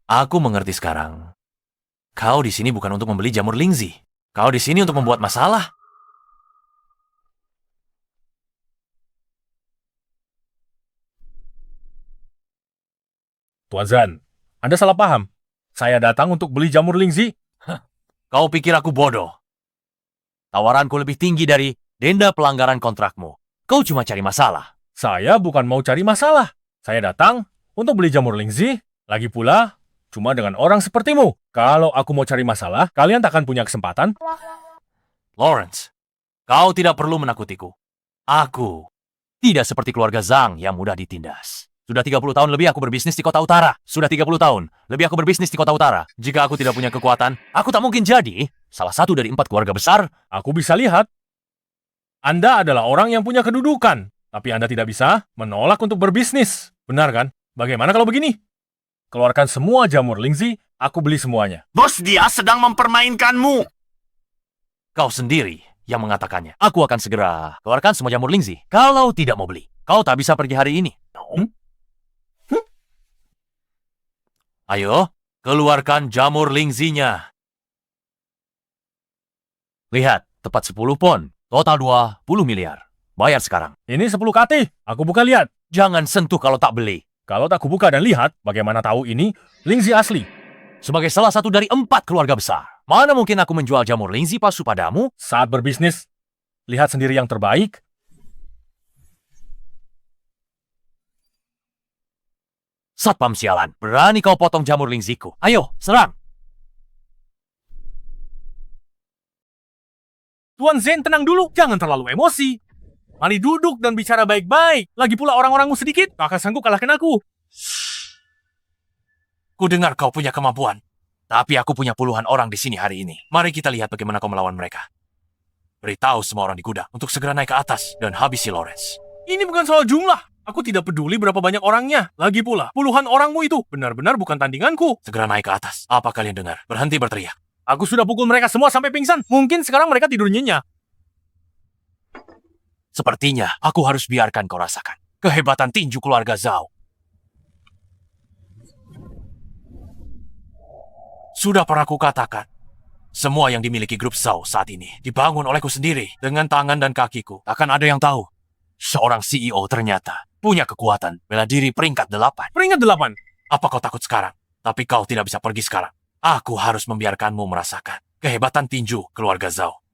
Speaker 1: Aku mengerti sekarang. Kau di sini bukan untuk membeli jamur Lingzi. Kau di sini untuk membuat masalah.
Speaker 2: Tuan Zan, Anda salah paham. Saya datang untuk beli jamur Lingzi.
Speaker 1: Kau pikir aku bodoh? Tawaranku lebih tinggi dari denda pelanggaran kontrakmu. Kau cuma cari masalah.
Speaker 2: Saya bukan mau cari masalah. Saya datang untuk beli jamur Lingzi. Lagi pula, cuma dengan orang sepertimu. Kalau aku mau cari masalah, kalian tak akan punya kesempatan.
Speaker 1: Lawrence, kau tidak perlu menakutiku. Aku tidak seperti keluarga Zhang yang mudah ditindas. Sudah 30 tahun lebih aku berbisnis di kota utara. Sudah 30 tahun lebih aku berbisnis di kota utara. Jika aku tidak punya kekuatan, aku tak mungkin jadi salah satu dari 4 keluarga besar.
Speaker 2: Aku bisa lihat. Anda adalah orang yang punya kedudukan. Tapi Anda tidak bisa menolak untuk berbisnis. Benar kan? Bagaimana kalau begini? Keluarkan semua jamur Lingzi, aku beli semuanya.
Speaker 1: Bos, dia sedang mempermainkanmu. Kau sendiri yang mengatakannya. Aku akan segera keluarkan semua jamur Lingzi. Kalau tidak mau beli, kau tak bisa pergi hari ini. Ayo, keluarkan jamur Lingzinya. Lihat, tepat 10 pon. Total 20 miliar. Bayar sekarang.
Speaker 2: Ini 10 kati. Aku buka lihat.
Speaker 1: Jangan sentuh kalau tak beli.
Speaker 2: Kalau tak kubuka dan lihat, bagaimana tahu ini Lingzi asli?
Speaker 1: Sebagai salah satu dari 4 keluarga besar, mana mungkin aku menjual jamur Lingzi palsu padamu?
Speaker 2: Saat berbisnis, lihat sendiri yang terbaik.
Speaker 1: Satpam sialan, berani kau potong jamur Lingziku. Ayo, serang.
Speaker 2: Tuan Zen, tenang dulu. Jangan terlalu emosi. Mari duduk dan bicara baik-baik. Lagi pula orang-orangmu sedikit, tak akan sanggup kalahkan aku.
Speaker 1: Ku dengar kau punya kemampuan. Tapi aku punya puluhan orang di sini hari ini. Mari kita lihat bagaimana kau melawan mereka. Beritahu semua orang di gudang untuk segera naik ke atas dan habisi Lawrence.
Speaker 2: Ini bukan soal jumlah. Aku tidak peduli berapa banyak orangnya. Lagi pula, puluhan orangmu itu benar-benar bukan tandinganku.
Speaker 1: Segera naik ke atas. Apa kalian dengar? Berhenti berteriak.
Speaker 2: Aku sudah pukul mereka semua sampai pingsan. Mungkin sekarang mereka tidur nyenyak.
Speaker 1: Sepertinya aku harus biarkan kau rasakan kehebatan tinju keluarga Zhao. Sudah pernah kukatakan, semua yang dimiliki grup Zhao saat ini dibangun olehku sendiri dengan tangan dan kakiku. Takkan ada yang tahu. Seorang CEO ternyata punya kekuatan bela diri peringkat 8.
Speaker 2: Peringkat 8?
Speaker 1: Apa kau takut sekarang? Tapi kau tidak bisa pergi sekarang. Aku harus membiarkanmu merasakan kehebatan tinju keluarga Zhao.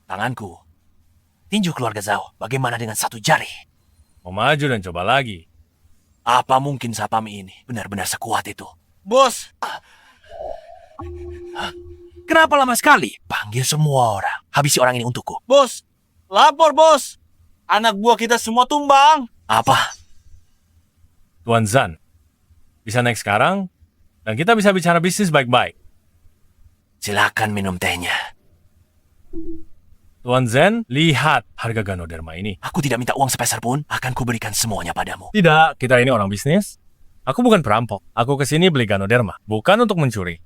Speaker 1: Tanganku. Tinju keluarga Zhao, bagaimana dengan satu jari?
Speaker 2: Mau maju dan coba lagi.
Speaker 1: Apa mungkin Sapami ini benar-benar sekuat itu?
Speaker 7: Bos,
Speaker 1: Kenapa lama sekali? Panggil semua orang. Habisi orang ini untukku.
Speaker 7: bos, lapor bos. Anak buah kita semua tumbang.
Speaker 1: Apa?
Speaker 2: Tuan Zan, bisa naik sekarang? Dan kita bisa bicara bisnis baik-baik.
Speaker 1: Silakan minum tehnya.
Speaker 2: Tuan Zen, lihat harga Ganoderma ini.
Speaker 1: Aku tidak minta uang sepeser pun. Akan kuberikan semuanya padamu.
Speaker 2: Tidak, kita ini orang bisnis. Aku bukan perampok. Aku kesini beli Ganoderma, bukan untuk mencuri.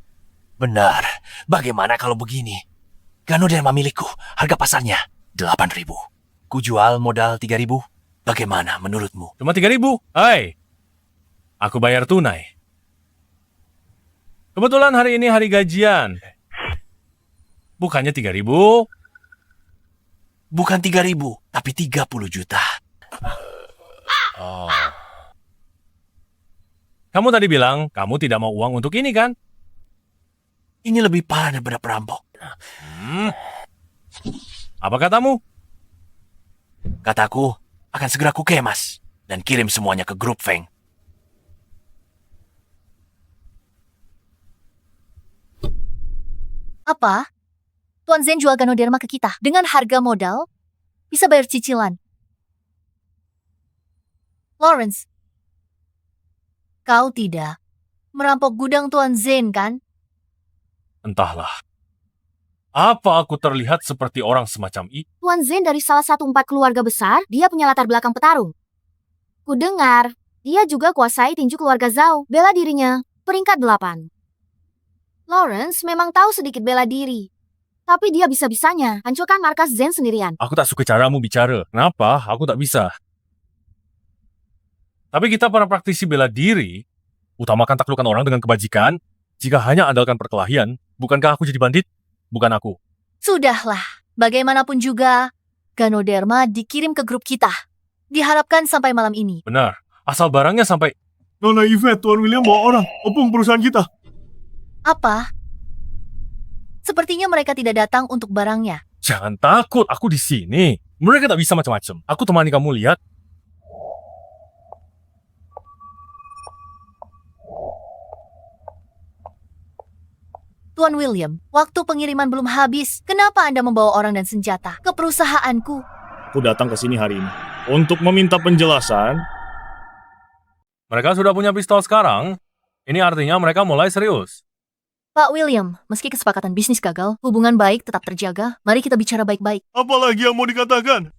Speaker 1: Benar. Bagaimana kalau begini? Ganoderma milikku. Harga pasarnya 8.000. Kujual modal 3.000. Bagaimana menurutmu?
Speaker 2: Cuma 3.000. Hai, aku bayar tunai. Kebetulan hari ini hari gajian. Bukannya 3.000?
Speaker 1: Bukan 3.000, tapi 30 juta.
Speaker 2: Oh. Kamu tadi bilang kamu tidak mau uang untuk ini, kan?
Speaker 1: Ini lebih parah daripada perampok.
Speaker 2: Apa katamu?
Speaker 1: Kataku, akan segera kukemas dan kirim semuanya ke grup Feng.
Speaker 4: Apa? Tuan Zen jual Ganoderma ke kita dengan harga modal bisa bayar cicilan. Lawrence, kau tidak merampok gudang Tuan Zen, kan?
Speaker 2: Entahlah. Apa aku terlihat seperti orang semacam itu?
Speaker 6: Tuan Zen dari salah satu 4 keluarga besar, dia punya latar belakang petarung. Ku dengar, dia juga kuasai tinju keluarga Zhao, bela dirinya, peringkat 8. Lawrence memang tahu sedikit bela diri. Tapi dia bisa-bisanya hancurkan markas Zen sendirian.
Speaker 2: Aku tak suka caramu bicara. Kenapa? Aku tak bisa. Tapi kita para praktisi bela diri, utamakan taklukan orang dengan kebajikan. Jika hanya andalkan perkelahian, bukankah aku jadi bandit? Bukan aku.
Speaker 4: Sudahlah, bagaimanapun juga, Ganoderma dikirim ke grup kita. Diharapkan sampai malam ini.
Speaker 2: Benar. Asal barangnya sampai...
Speaker 11: Nona Yvette, Tuan William bawa orang. Opung perusahaan kita.
Speaker 4: Apa? Sepertinya mereka tidak datang untuk barangnya.
Speaker 2: Jangan takut, aku di sini. Mereka tak bisa macam-macam. Aku temani kamu lihat.
Speaker 4: Tuan William, waktu pengiriman belum habis. Kenapa Anda membawa orang dan senjata ke perusahaanku?
Speaker 11: Aku datang ke sini hari ini untuk meminta penjelasan.
Speaker 2: Mereka sudah punya pistol sekarang. Ini artinya mereka mulai serius.
Speaker 4: Pak William, meski kesepakatan bisnis gagal, hubungan baik tetap terjaga. Mari kita bicara baik-baik.
Speaker 11: Apalagi yang mau dikatakan?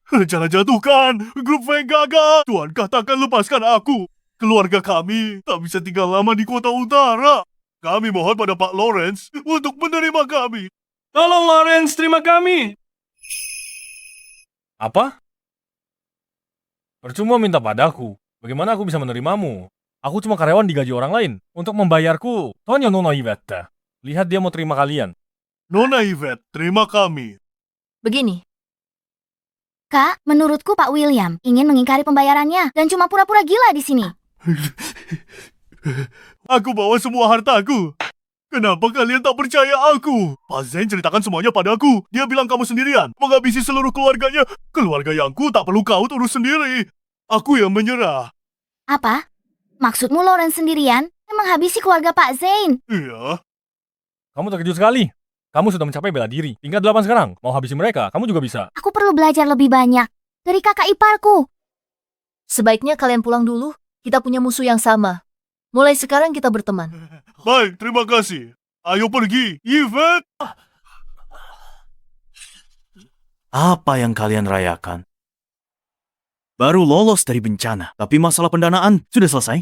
Speaker 11: Rencana jatuhkan, grup Feng gagal. Tuan katakan lepaskan aku. Keluarga kami tak bisa tinggal lama di kota utara. Kami mohon pada Pak Lawrence untuk menerima kami.
Speaker 9: Tolong Lawrence, terima kami.
Speaker 2: Apa? Percuma minta padaku. Bagaimana aku bisa menerimamu? Aku cuma karyawan digaji orang lain untuk membayarku. Tonyo Nona Yvette. Lihat dia mau terima kalian.
Speaker 11: Nona Yvette, terima kami.
Speaker 4: Begini,
Speaker 6: Kak, menurutku Pak William ingin mengingkari pembayarannya dan cuma pura-pura gila di sini.
Speaker 11: Aku bawa semua hartaku. Kenapa kalian tak percaya aku? Pak Zen ceritakan semuanya padaku. Dia bilang kamu sendirian, menghabisi seluruh keluarganya. Keluarga yangku tak perlu kau urus sendiri. Aku yang menyerah.
Speaker 6: Apa? Maksudmu Lawrence sendirian yang menghabisi keluarga Pak Zain?
Speaker 11: Iya.
Speaker 2: Kamu terkejut sekali. Kamu sudah mencapai bela diri. Tingkat 8 sekarang. Mau habisi mereka, kamu juga bisa.
Speaker 6: Aku perlu belajar lebih banyak dari kakak iparku.
Speaker 4: sebaiknya kalian pulang dulu. Kita punya musuh yang sama. Mulai sekarang kita berteman.
Speaker 11: Baik, terima kasih. Ayo pergi, Yvette.
Speaker 1: Apa yang kalian rayakan? Baru lolos dari bencana, tapi masalah pendanaan sudah selesai.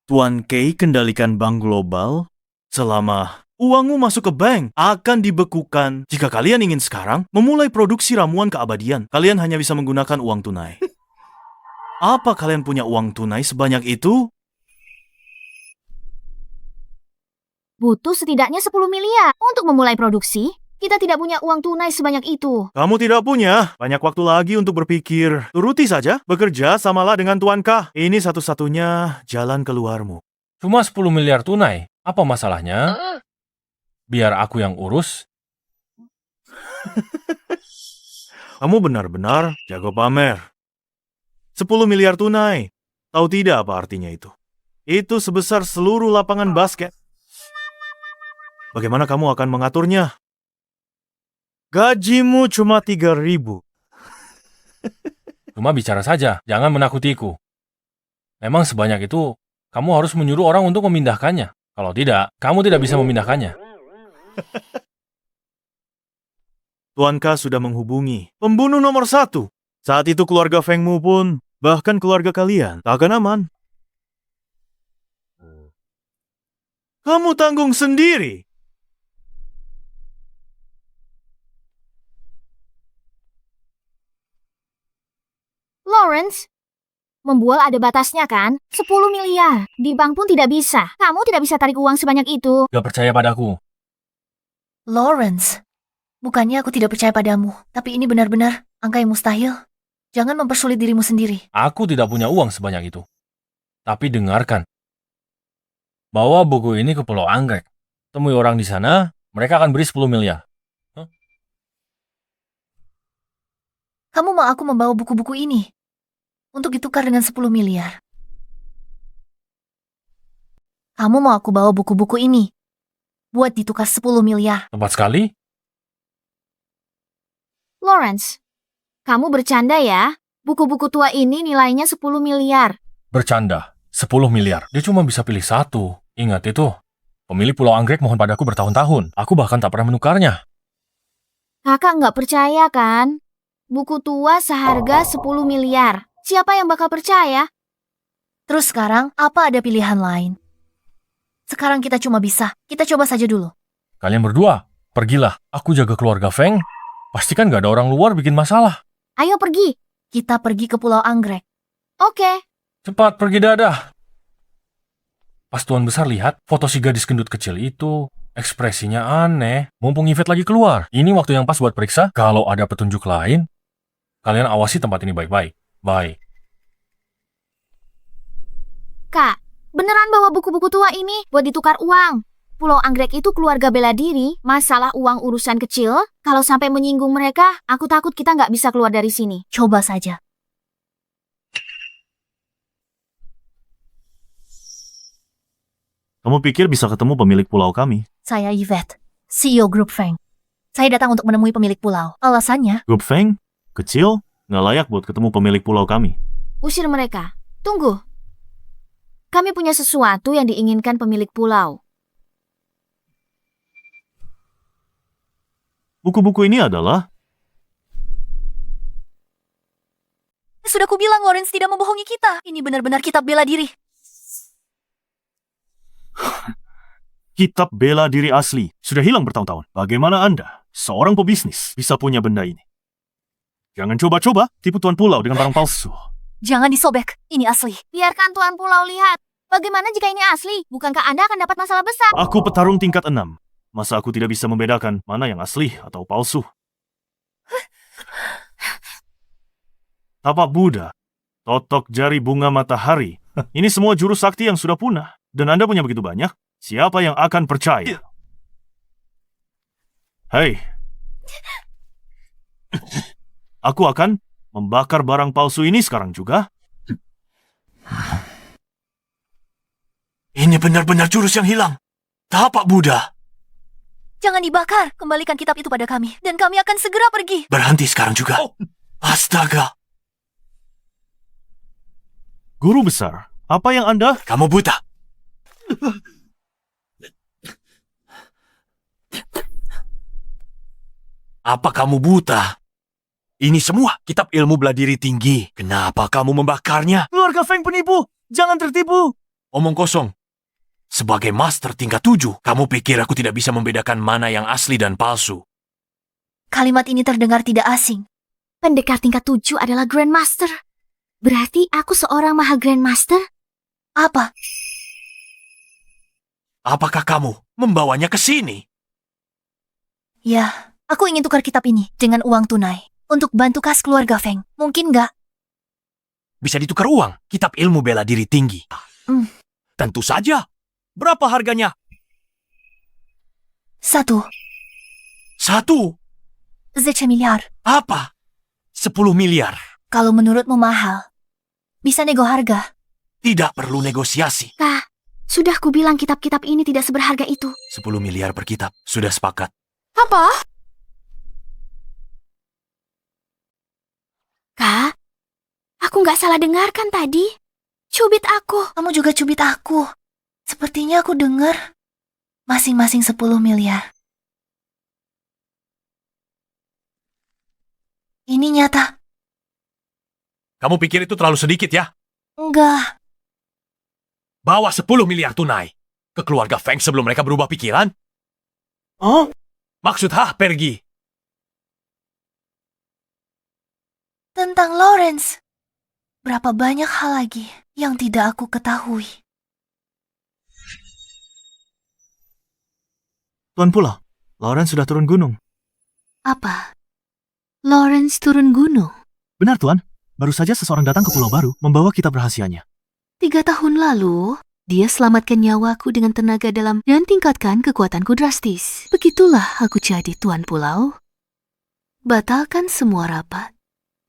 Speaker 1: Tuan Kei kendalikan bank global selama uangmu masuk ke bank akan dibekukan. Jika kalian ingin sekarang memulai produksi ramuan keabadian, kalian hanya bisa menggunakan uang tunai. Apa kalian punya uang tunai sebanyak itu?
Speaker 6: Butuh setidaknya 10 miliar untuk memulai produksi. Kita tidak punya uang tunai sebanyak itu.
Speaker 1: Kamu tidak punya banyak waktu lagi untuk berpikir. Turuti saja, bekerja samalah dengan Tuan K. Ini satu-satunya jalan keluarmu.
Speaker 2: Cuma 10 miliar tunai. Apa masalahnya? Biar aku yang urus.
Speaker 1: Kamu benar-benar jago pamer. 10 miliar tunai. Tahu tidak apa artinya itu? Itu sebesar seluruh lapangan basket. Bagaimana kamu akan mengaturnya? Gajimu cuma 3.000.
Speaker 2: Cuma bicara saja, jangan menakutiku. Memang sebanyak itu, kamu harus menyuruh orang untuk memindahkannya. Kalau tidak, kamu tidak bisa memindahkannya.
Speaker 1: Tuan K sudah menghubungi pembunuh nomor 1. Saat itu keluarga Fengmu pun, bahkan keluarga kalian, tak akan aman. Kamu tanggung sendiri.
Speaker 6: Lawrence, membual ada batasnya kan? 10 miliar. Di bank pun tidak bisa. Kamu tidak bisa tarik uang sebanyak itu.
Speaker 2: Gak percaya padaku.
Speaker 4: Lawrence, bukannya aku tidak percaya padamu, tapi ini benar-benar angka yang mustahil. Jangan mempersulit dirimu sendiri.
Speaker 2: Aku tidak punya uang sebanyak itu. Tapi dengarkan. Bawa buku ini ke Pulau Anggrek. Temui orang di sana, mereka akan beri 10 miliar.
Speaker 4: Kamu mau aku membawa buku-buku ini untuk ditukar dengan 10 miliar. Kamu mau aku bawa buku-buku ini buat ditukar 10 miliar.
Speaker 2: Tepat sekali.
Speaker 6: Lawrence, kamu bercanda ya? Buku-buku tua ini nilainya 10 miliar.
Speaker 2: Bercanda. 10 miliar. Dia cuma bisa pilih satu. Ingat itu. Pemilik Pulau Anggrek mohon padaku bertahun-tahun. Aku bahkan tak pernah menukarnya.
Speaker 6: Kakak nggak percaya kan? Buku tua seharga 10 miliar. Siapa yang bakal percaya?
Speaker 4: Terus sekarang, apa ada pilihan lain? Sekarang kita coba saja dulu.
Speaker 2: Kalian berdua, pergilah. Aku jaga keluarga Feng. Pastikan gak ada orang luar bikin masalah.
Speaker 6: Ayo pergi.
Speaker 4: Kita pergi ke Pulau Anggrek.
Speaker 6: Oke.
Speaker 2: Cepat pergi dadah. Pas Tuan Besar lihat foto si gadis gendut kecil itu, ekspresinya aneh. Mumpung Yvette lagi keluar. Ini waktu yang pas buat periksa. Kalau ada petunjuk lain, kalian awasi tempat ini baik-baik. Baik.
Speaker 6: Kak, beneran bawa buku-buku tua ini buat ditukar uang. Pulau Anggrek itu keluarga bela diri. Masalah uang urusan kecil. Kalau sampai menyinggung mereka, aku takut kita nggak bisa keluar dari sini.
Speaker 4: Coba saja.
Speaker 11: Kamu pikir bisa ketemu pemilik pulau kami?
Speaker 4: Saya Yvette, CEO Grup Feng. Saya datang untuk menemui pemilik pulau. Alasannya,
Speaker 11: Grup Feng? Kecil? Nggak layak buat ketemu pemilik pulau kami.
Speaker 6: Usir mereka. Tunggu. Kami punya sesuatu yang diinginkan pemilik pulau.
Speaker 11: Buku-buku ini adalah...
Speaker 4: sudah kubilang Lawrence tidak membohongi kita. Ini benar-benar kitab bela diri.
Speaker 11: Kitab bela diri asli. Sudah hilang bertahun-tahun. Bagaimana Anda, seorang pebisnis, bisa punya benda ini? Jangan coba-coba tipu tuan pulau dengan barang palsu.
Speaker 4: Jangan disobek, ini asli.
Speaker 6: Biarkan tuan pulau lihat. Bagaimana jika ini asli? Bukankah Anda akan dapat masalah besar?
Speaker 11: Aku petarung tingkat 6. Masa aku tidak bisa membedakan mana yang asli atau palsu? Tapak Buddha, totok jari bunga matahari. Ini semua jurus sakti yang sudah punah. Dan Anda punya begitu banyak, siapa yang akan percaya? Hei. Aku akan membakar barang palsu ini sekarang juga.
Speaker 1: Ini benar-benar jurus yang hilang. Tapak Buddha.
Speaker 4: Jangan dibakar, kembalikan kitab itu pada kami. Dan kami akan segera pergi.
Speaker 1: Berhenti sekarang juga. Astaga.
Speaker 11: Guru besar, apa yang Anda...
Speaker 1: Kamu buta. Apa kamu buta? Ini semua kitab ilmu bela diri tinggi. Kenapa kamu membakarnya?
Speaker 11: Keluarga Feng penipu! Jangan tertipu!
Speaker 1: Omong kosong. Sebagai master tingkat 7, kamu pikir aku tidak bisa membedakan mana yang asli dan palsu?
Speaker 4: Kalimat ini terdengar tidak asing.
Speaker 6: Pendekar tingkat 7 adalah Grandmaster. Berarti aku seorang Maha Grandmaster?
Speaker 4: Apa?
Speaker 1: Apakah kamu membawanya ke sini?
Speaker 4: Ya, aku ingin tukar kitab ini dengan uang tunai. Untuk bantu kas keluarga Feng. Mungkin nggak?
Speaker 1: Bisa ditukar uang, kitab ilmu bela diri tinggi. Tentu saja. Berapa harganya?
Speaker 4: 1
Speaker 1: miliar. Apa? 10 miliar.
Speaker 4: Kalau menurutmu mahal, bisa nego harga.
Speaker 1: Tidak perlu negosiasi.
Speaker 6: Kak, sudah kubilang kitab-kitab ini tidak seberharga itu.
Speaker 1: 10 miliar per kitab. Sudah sepakat.
Speaker 6: Apa? Kak, aku nggak salah dengarkan tadi. Cubit aku.
Speaker 4: Kamu juga cubit aku. Sepertinya aku dengar masing-masing 10 miliar. Ini nyata.
Speaker 1: Kamu pikir itu terlalu sedikit ya?
Speaker 4: Enggak.
Speaker 1: Bawa 10 miliar tunai ke keluarga Feng sebelum mereka berubah pikiran.
Speaker 11: Oh?
Speaker 1: Maksud pergi.
Speaker 4: Tentang Lawrence. berapa banyak hal lagi yang tidak aku ketahui.
Speaker 1: Tuan Pulau, Lawrence sudah turun gunung.
Speaker 10: Apa? Lawrence turun gunung?
Speaker 1: Benar, Tuan. Baru saja seseorang datang ke pulau baru membawa kitab rahasianya.
Speaker 10: 3 tahun lalu, dia selamatkan nyawaku dengan tenaga dalam dan tingkatkan kekuatanku drastis. Begitulah aku jadi Tuan Pulau. Batalkan semua rapat.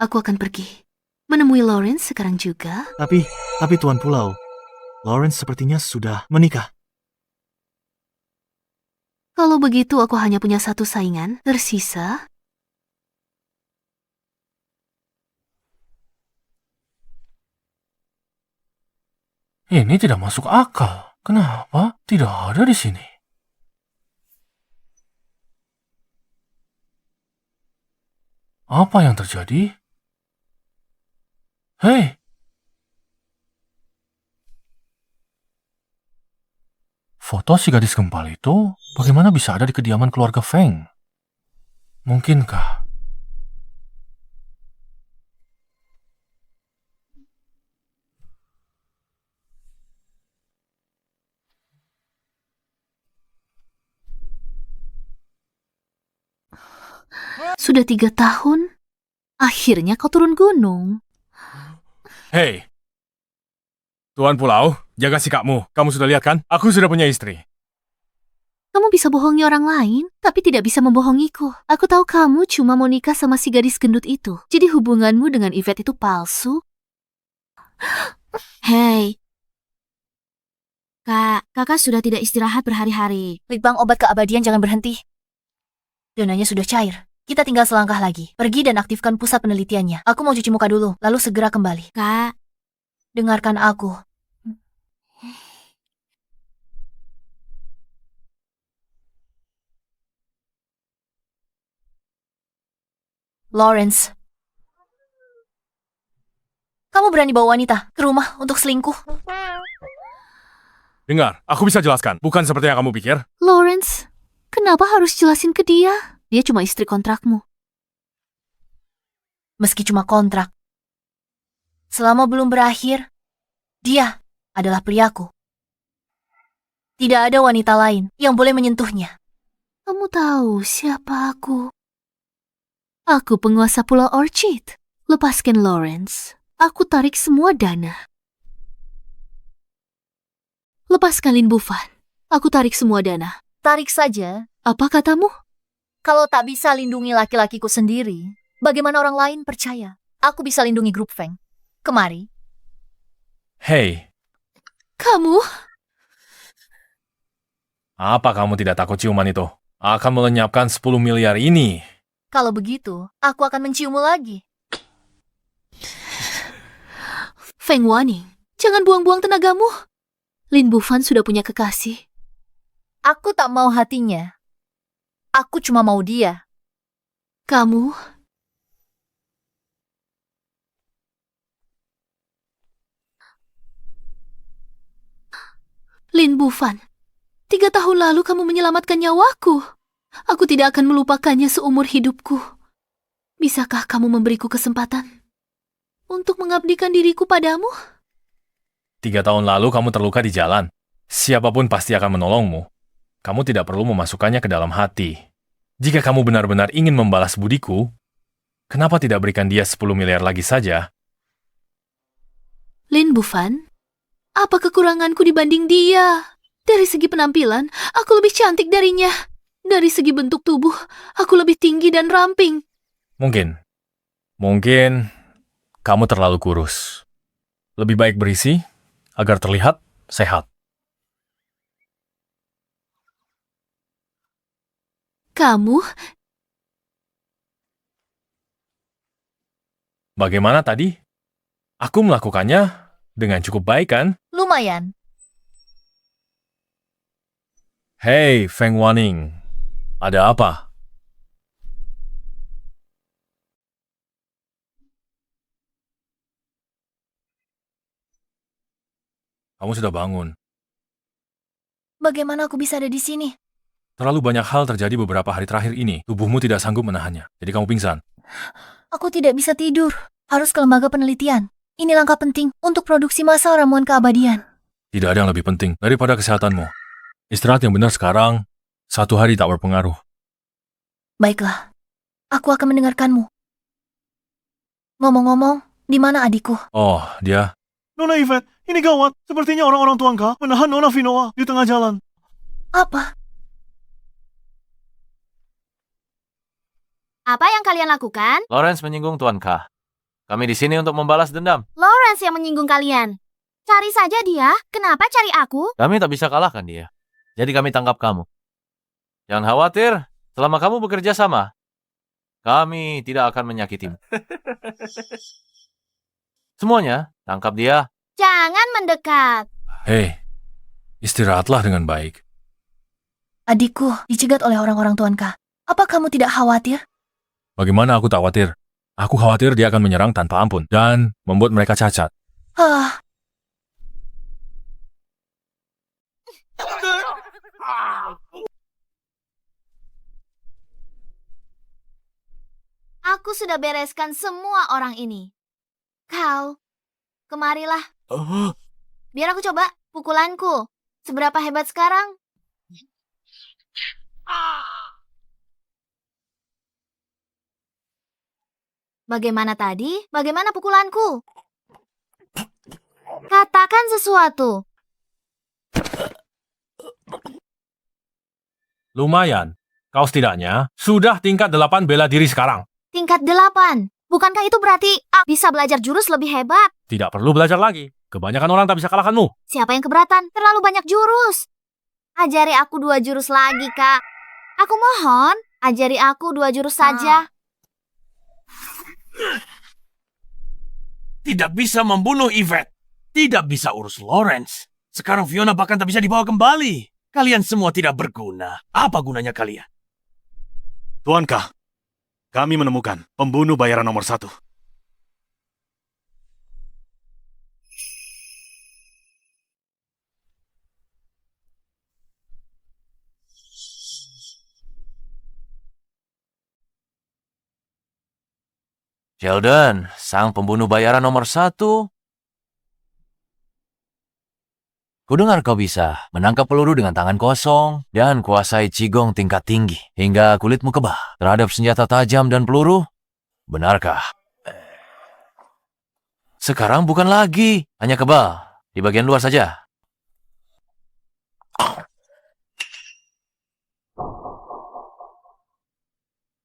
Speaker 10: Aku akan pergi. Menemui Lawrence sekarang juga.
Speaker 1: Tapi Tuan Pulau, Lawrence sepertinya sudah menikah.
Speaker 10: Kalau begitu aku hanya punya satu saingan tersisa.
Speaker 2: Ini tidak masuk akal. Kenapa tidak ada di sini? Apa yang terjadi? Hei! Foto si gadis gempal itu bagaimana bisa ada di kediaman keluarga Feng? Mungkinkah?
Speaker 10: Sudah 3 tahun? Akhirnya kau turun gunung.
Speaker 2: Hei! Tuan Pulau, jaga sikapmu. Kamu sudah lihat kan? Aku sudah punya istri.
Speaker 10: Kamu bisa bohongi orang lain, tapi tidak bisa membohongiku. Aku tahu kamu cuma mau nikah sama si gadis gendut itu. Jadi hubunganmu dengan Yvette itu palsu.
Speaker 6: Hei. Kakak sudah tidak istirahat berhari-hari.
Speaker 4: Litbang obat keabadian jangan berhenti. Donanya sudah cair. Kita tinggal selangkah lagi. Pergi dan aktifkan pusat penelitiannya. Aku mau cuci muka dulu, lalu segera kembali.
Speaker 6: Kak,
Speaker 4: Dengarkan aku. Lawrence. Kamu berani bawa wanita ke rumah untuk selingkuh?
Speaker 2: Dengar, aku bisa jelaskan. Bukan seperti yang kamu pikir.
Speaker 10: Lawrence, kenapa harus jelasin ke dia? Dia cuma istri kontrakmu.
Speaker 4: Meski cuma kontrak. Selama belum berakhir, dia adalah priaku. Tidak ada wanita lain yang boleh menyentuhnya.
Speaker 10: Kamu tahu siapa aku? Aku penguasa Pulau Orchid. Lepaskan Lawrence. Aku tarik semua dana. Lepaskan Lin Bufan. Aku tarik semua dana.
Speaker 4: Tarik saja.
Speaker 10: Apa katamu?
Speaker 4: Kalau tak bisa lindungi laki-lakiku sendiri, bagaimana orang lain percaya? Aku bisa lindungi grup Feng. Kemari.
Speaker 2: Hei,
Speaker 10: Kamu?
Speaker 2: apa kamu tidak takut ciuman itu? Akan melenyapkan 10 miliar ini.
Speaker 4: Kalau begitu, aku akan menciummu lagi.
Speaker 10: Feng Waning, jangan buang-buang tenagamu. Lin Bufan sudah punya kekasih.
Speaker 4: Aku tak mau hatinya. Aku cuma mau dia.
Speaker 10: Kamu? Lin Bufan, 3 tahun lalu kamu menyelamatkan nyawaku. Aku tidak akan melupakannya seumur hidupku. Bisakah kamu memberiku kesempatan untuk mengabdikan diriku padamu?
Speaker 2: 3 tahun lalu kamu terluka di jalan. Siapapun pasti akan menolongmu. Kamu tidak perlu memasukkannya ke dalam hati. Jika kamu benar-benar ingin membalas budiku, kenapa tidak berikan dia 10 miliar lagi saja?
Speaker 10: Lin Bufan, apa kekuranganku dibanding dia? Dari segi penampilan, aku lebih cantik darinya. Dari segi bentuk tubuh, aku lebih tinggi dan ramping.
Speaker 2: Mungkin kamu terlalu kurus. Lebih baik berisi agar terlihat sehat.
Speaker 10: Kamu?
Speaker 2: Bagaimana tadi? Aku melakukannya dengan cukup baik kan?
Speaker 4: Lumayan.
Speaker 2: Hei, Feng Waning. Ada apa? Kamu sudah bangun.
Speaker 4: Bagaimana aku bisa ada di sini?
Speaker 2: Terlalu banyak hal terjadi beberapa hari terakhir ini. Tubuhmu tidak sanggup menahannya. Jadi kamu pingsan.
Speaker 4: Aku tidak bisa tidur. Harus ke lembaga penelitian. Ini langkah penting untuk produksi massal ramuan keabadian.
Speaker 2: Tidak ada yang lebih penting daripada kesehatanmu. Istirahat yang benar sekarang, 1 hari tak berpengaruh.
Speaker 4: Baiklah, aku akan mendengarkanmu. Ngomong-ngomong, di mana adikku?
Speaker 2: Oh, dia...
Speaker 11: Nona Yvette, ini gawat. Sepertinya orang-orang Tuanka menahan Nona Vinoa di tengah jalan.
Speaker 4: Apa?
Speaker 6: Apa yang kalian lakukan?
Speaker 3: Lawrence menyinggung Tuan K. Kami di sini untuk membalas dendam.
Speaker 6: Lawrence yang menyinggung kalian. Cari saja dia. Kenapa cari aku?
Speaker 3: Kami tak bisa kalahkan dia. Jadi kami tangkap kamu. Jangan khawatir, selama kamu bekerja sama, kami tidak akan menyakitimu. Semuanya, tangkap dia.
Speaker 6: Jangan mendekat.
Speaker 2: Hei, istirahatlah dengan baik.
Speaker 4: Adikku dicegat oleh orang-orang Tuanka. Apa kamu tidak khawatir?
Speaker 2: Bagaimana aku tak khawatir? Aku khawatir dia akan menyerang tanpa ampun dan membuat mereka cacat.
Speaker 4: Hah,
Speaker 6: Aku sudah bereskan semua orang ini. Kau, kemarilah. Biar aku coba pukulanku. Seberapa hebat sekarang? Bagaimana tadi? Bagaimana pukulanku? Katakan sesuatu.
Speaker 2: Lumayan. Kau setidaknya sudah tingkat 8 bela diri sekarang.
Speaker 6: Tingkat 8. Bukankah itu berarti bisa belajar jurus lebih hebat?
Speaker 2: Tidak perlu belajar lagi. Kebanyakan orang tak bisa kalahkanmu.
Speaker 6: Siapa yang keberatan? Terlalu banyak jurus. Ajari aku 2 jurus lagi, Kak. Aku mohon, ajari aku 2 jurus saja.
Speaker 1: Tidak bisa membunuh Yvette. Tidak bisa urus Lawrence. Sekarang Fiona bahkan tak bisa dibawa kembali. Kalian semua tidak berguna. Apa gunanya kalian?
Speaker 11: Tuanka, kami menemukan pembunuh bayaran nomor 1.
Speaker 3: Sheldon, sang pembunuh bayaran nomor 1. Kudengar kau bisa menangkap peluru dengan tangan kosong dan kuasai Qigong tingkat tinggi hingga kulitmu kebal terhadap senjata tajam dan peluru. Benarkah? Sekarang bukan lagi, hanya kebal di bagian luar saja.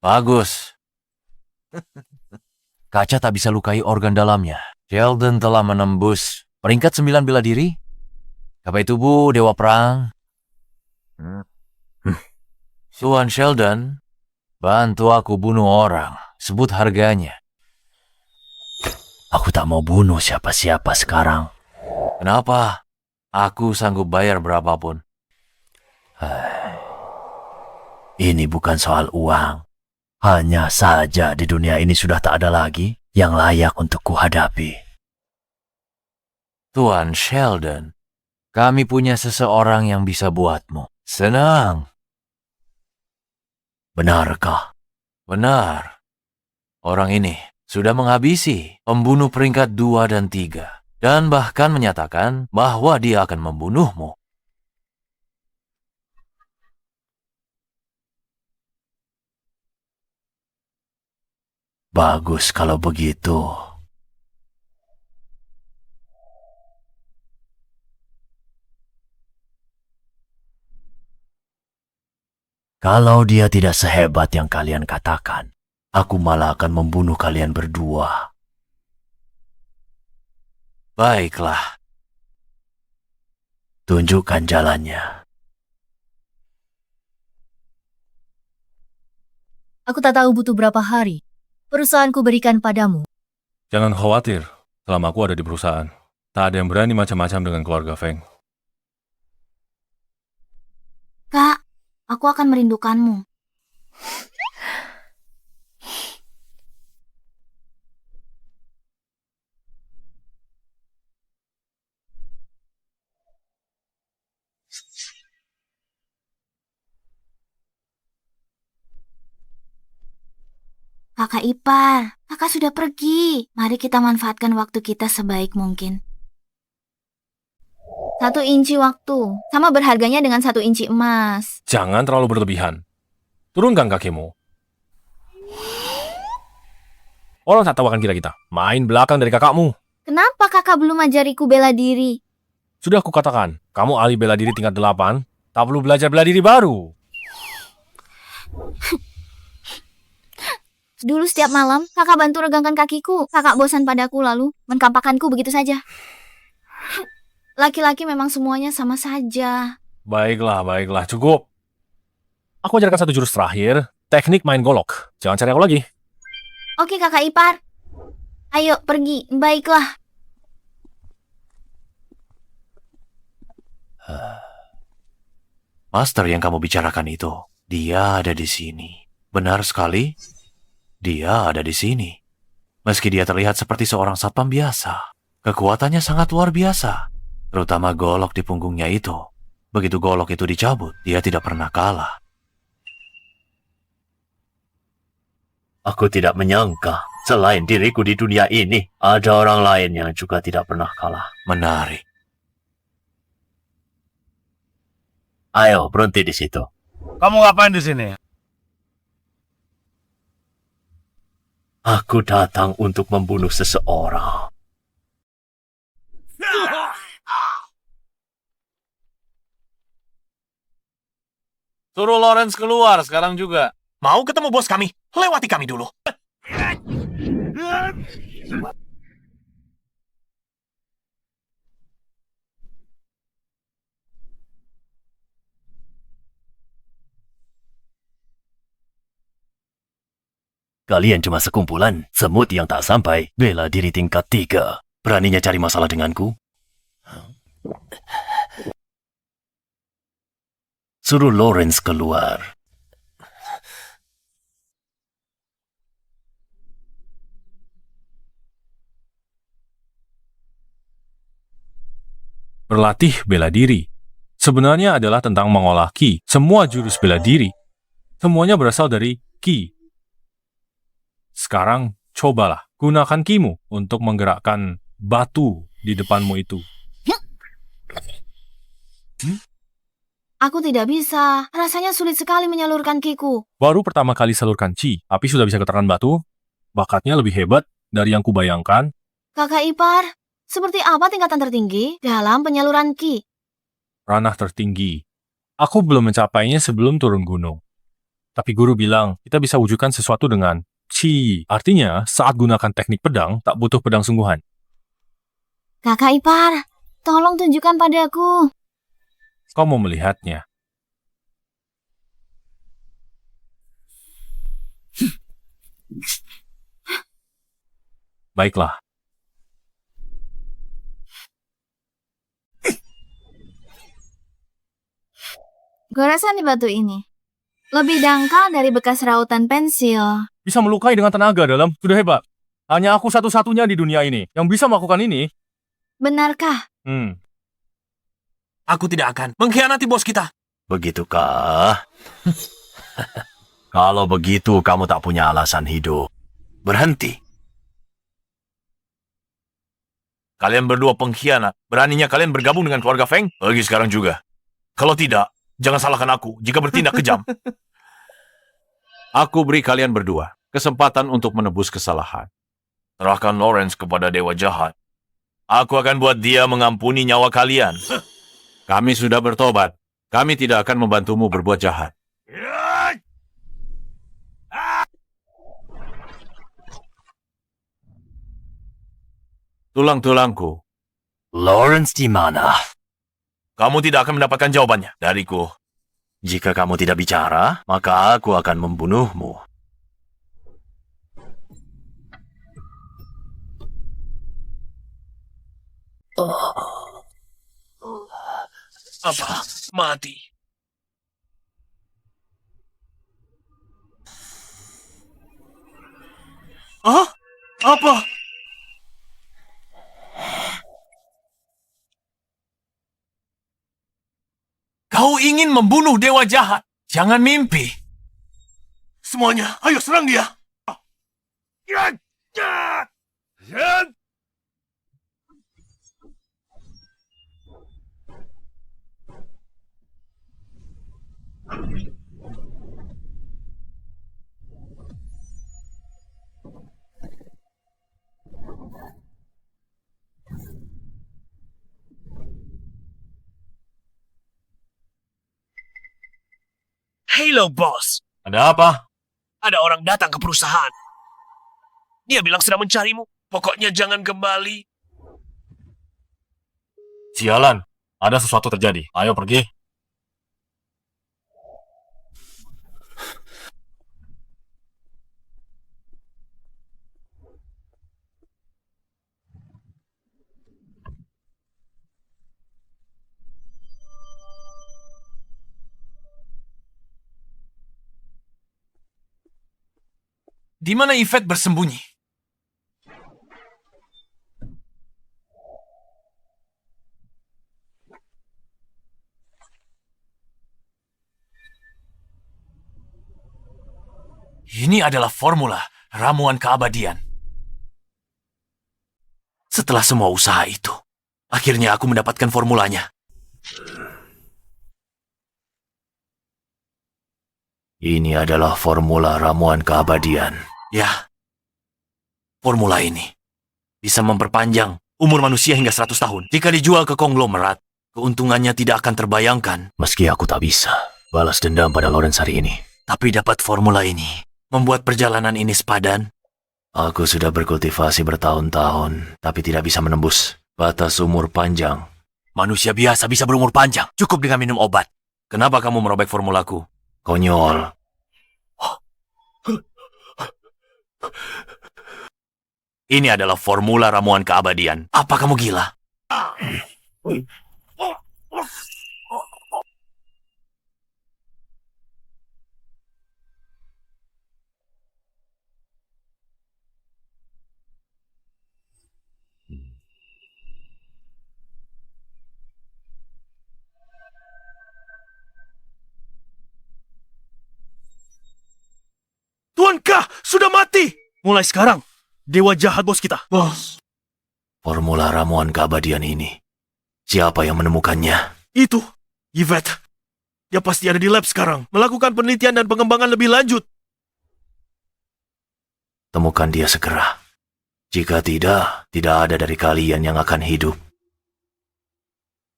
Speaker 3: Bagus. Kaca tak bisa lukai organ dalamnya. Sheldon telah menembus peringkat 9 bela diri. Kapai tubuh Dewa Perang. Tuan Sheldon, bantu aku bunuh orang. Sebut harganya. Aku tak mau bunuh siapa-siapa sekarang. Kenapa? Aku sanggup bayar berapapun. Ini bukan soal uang. Hanya saja di dunia ini sudah tak ada lagi yang layak untuk kuhadapi. Tuan Sheldon, kami punya seseorang yang bisa buatmu senang. Benarkah? Benar. Orang ini sudah menghabisi pembunuh peringkat 2 dan 3 dan bahkan menyatakan bahwa dia akan membunuhmu. Bagus kalau begitu. Kalau dia tidak sehebat yang kalian katakan, aku malah akan membunuh kalian berdua. Baiklah. Tunjukkan jalannya.
Speaker 4: aku tak tahu butuh berapa hari. Perusahaanku berikan padamu.
Speaker 2: Jangan khawatir, selama aku ada di perusahaan. Tak ada yang berani macam-macam dengan keluarga Feng.
Speaker 6: Kak, aku akan merindukanmu. kakak ipar. Kakak sudah pergi. Mari kita manfaatkan waktu kita sebaik mungkin. 1 inci waktu, sama berharganya dengan 1 inci emas.
Speaker 2: Jangan terlalu berlebihan. Turunkan kakimu. Orang tak tahu akan kita. Main belakang dari kakakmu.
Speaker 6: Kenapa kakak belum ajariku bela diri?
Speaker 2: Sudah aku katakan, kamu ahli bela diri tingkat 8, tak perlu belajar bela diri baru.
Speaker 6: Dulu setiap malam, kakak bantu regangkan kakiku. Kakak bosan padaku lalu mengkampakanku begitu saja. Laki-laki memang semuanya sama saja.
Speaker 2: Baiklah, cukup. Aku ajarkan satu jurus terakhir, teknik main golok. Jangan cari aku lagi.
Speaker 6: Oke kakak ipar. Ayo pergi, baiklah.
Speaker 1: Master yang kamu bicarakan itu, dia ada di sini. Benar sekali, dia ada di sini. Meski dia terlihat seperti seorang satpam biasa, kekuatannya sangat luar biasa. Terutama golok di punggungnya itu. Begitu golok itu dicabut, dia tidak pernah kalah.
Speaker 3: Aku tidak menyangka, selain diriku di dunia ini, ada orang lain yang juga tidak pernah kalah.
Speaker 1: Menarik.
Speaker 3: Ayo, berhenti di situ.
Speaker 9: Kamu ngapain di sini?
Speaker 3: Aku datang untuk membunuh seseorang.
Speaker 1: Suruh Lawrence keluar sekarang juga. Mau ketemu bos kami? Lewati kami dulu.
Speaker 3: Kalian cuma sekumpulan semut yang tak sampai bela diri tingkat 3. Beraninya cari masalah denganku? Suruh Lawrence keluar.
Speaker 2: Berlatih bela diri. Sebenarnya adalah tentang mengolah ki. Semua jurus bela diri, semuanya berasal dari ki. Sekarang, cobalah gunakan kimu untuk menggerakkan batu di depanmu itu.
Speaker 6: Aku tidak bisa. Rasanya sulit sekali menyalurkan kiku.
Speaker 2: Baru pertama kali salurkan chi, tapi sudah bisa getaran batu. Bakatnya lebih hebat dari yang kubayangkan.
Speaker 6: Kakak ipar, seperti apa tingkatan tertinggi dalam penyaluran ki?
Speaker 2: Ranah tertinggi. Aku belum mencapainya sebelum turun gunung. Tapi guru bilang, kita bisa wujudkan sesuatu dengan chi. Artinya, saat gunakan teknik pedang, tak butuh pedang sungguhan.
Speaker 6: Kakak ipar, tolong tunjukkan padaku.
Speaker 2: Kau mau melihatnya. Baiklah.
Speaker 6: Goresan di batu ini lebih dangkal dari bekas rautan pensil.
Speaker 2: Bisa melukai dengan tenaga dalam, sudah hebat. Hanya aku satu-satunya di dunia ini yang bisa melakukan ini.
Speaker 6: Benarkah?
Speaker 1: Aku tidak akan mengkhianati bos kita.
Speaker 3: Begitukah? Kalau begitu, kamu tak punya alasan hidup.
Speaker 1: Berhenti. Kalian berdua pengkhianat. Beraninya kalian bergabung dengan keluarga Feng? Pergi sekarang juga. Kalau tidak, jangan salahkan aku jika bertindak kejam. Aku beri kalian berdua kesempatan untuk menebus kesalahan. Serahkan Lawrence kepada Dewa Jahat. Aku akan buat dia mengampuni nyawa kalian. Kami sudah bertobat. Kami tidak akan membantumu berbuat jahat. Tulang-tulangku.
Speaker 3: Lawrence di mana?
Speaker 1: Kamu tidak akan mendapatkan jawabannya dariku.
Speaker 3: Jika kamu tidak bicara, maka aku akan membunuhmu.
Speaker 1: Apa? Mati. Hah? Apa? Kau ingin membunuh Dewa Jahat? Jangan mimpi. Semuanya, ayo serang dia. Halo, bos.
Speaker 2: Ada apa?
Speaker 1: Ada orang datang ke perusahaan. Dia bilang sedang mencarimu. Pokoknya jangan kembali.
Speaker 2: Sialan, ada sesuatu terjadi. Ayo pergi.
Speaker 1: Di mana Yvette bersembunyi? Ini adalah formula ramuan keabadian. Setelah semua usaha itu, akhirnya aku mendapatkan formulanya. Ini adalah formula ramuan keabadian. Ya, formula ini bisa memperpanjang umur manusia hingga 100 tahun. Jika dijual ke konglomerat, keuntungannya tidak akan terbayangkan. Meski aku tak bisa balas dendam pada Lawrence hari ini. Tapi dapat formula ini membuat perjalanan ini sepadan. Aku sudah berkultivasi bertahun-tahun, tapi tidak bisa menembus batas umur panjang. Manusia biasa bisa berumur panjang, cukup dengan minum obat. Kenapa kamu merobek formulaku? Konyol. Ini adalah formula ramuan keabadian. Apa kamu gila?
Speaker 11: Tuankah sudah mati? Mulai sekarang, dewa jahat bos kita.
Speaker 1: Bos. Formula ramuan keabadian ini. Siapa yang menemukannya?
Speaker 11: Itu, Yvette. Dia pasti ada di lab sekarang, melakukan penelitian dan pengembangan lebih lanjut.
Speaker 1: Temukan dia segera. Jika tidak, tidak ada dari kalian yang akan hidup.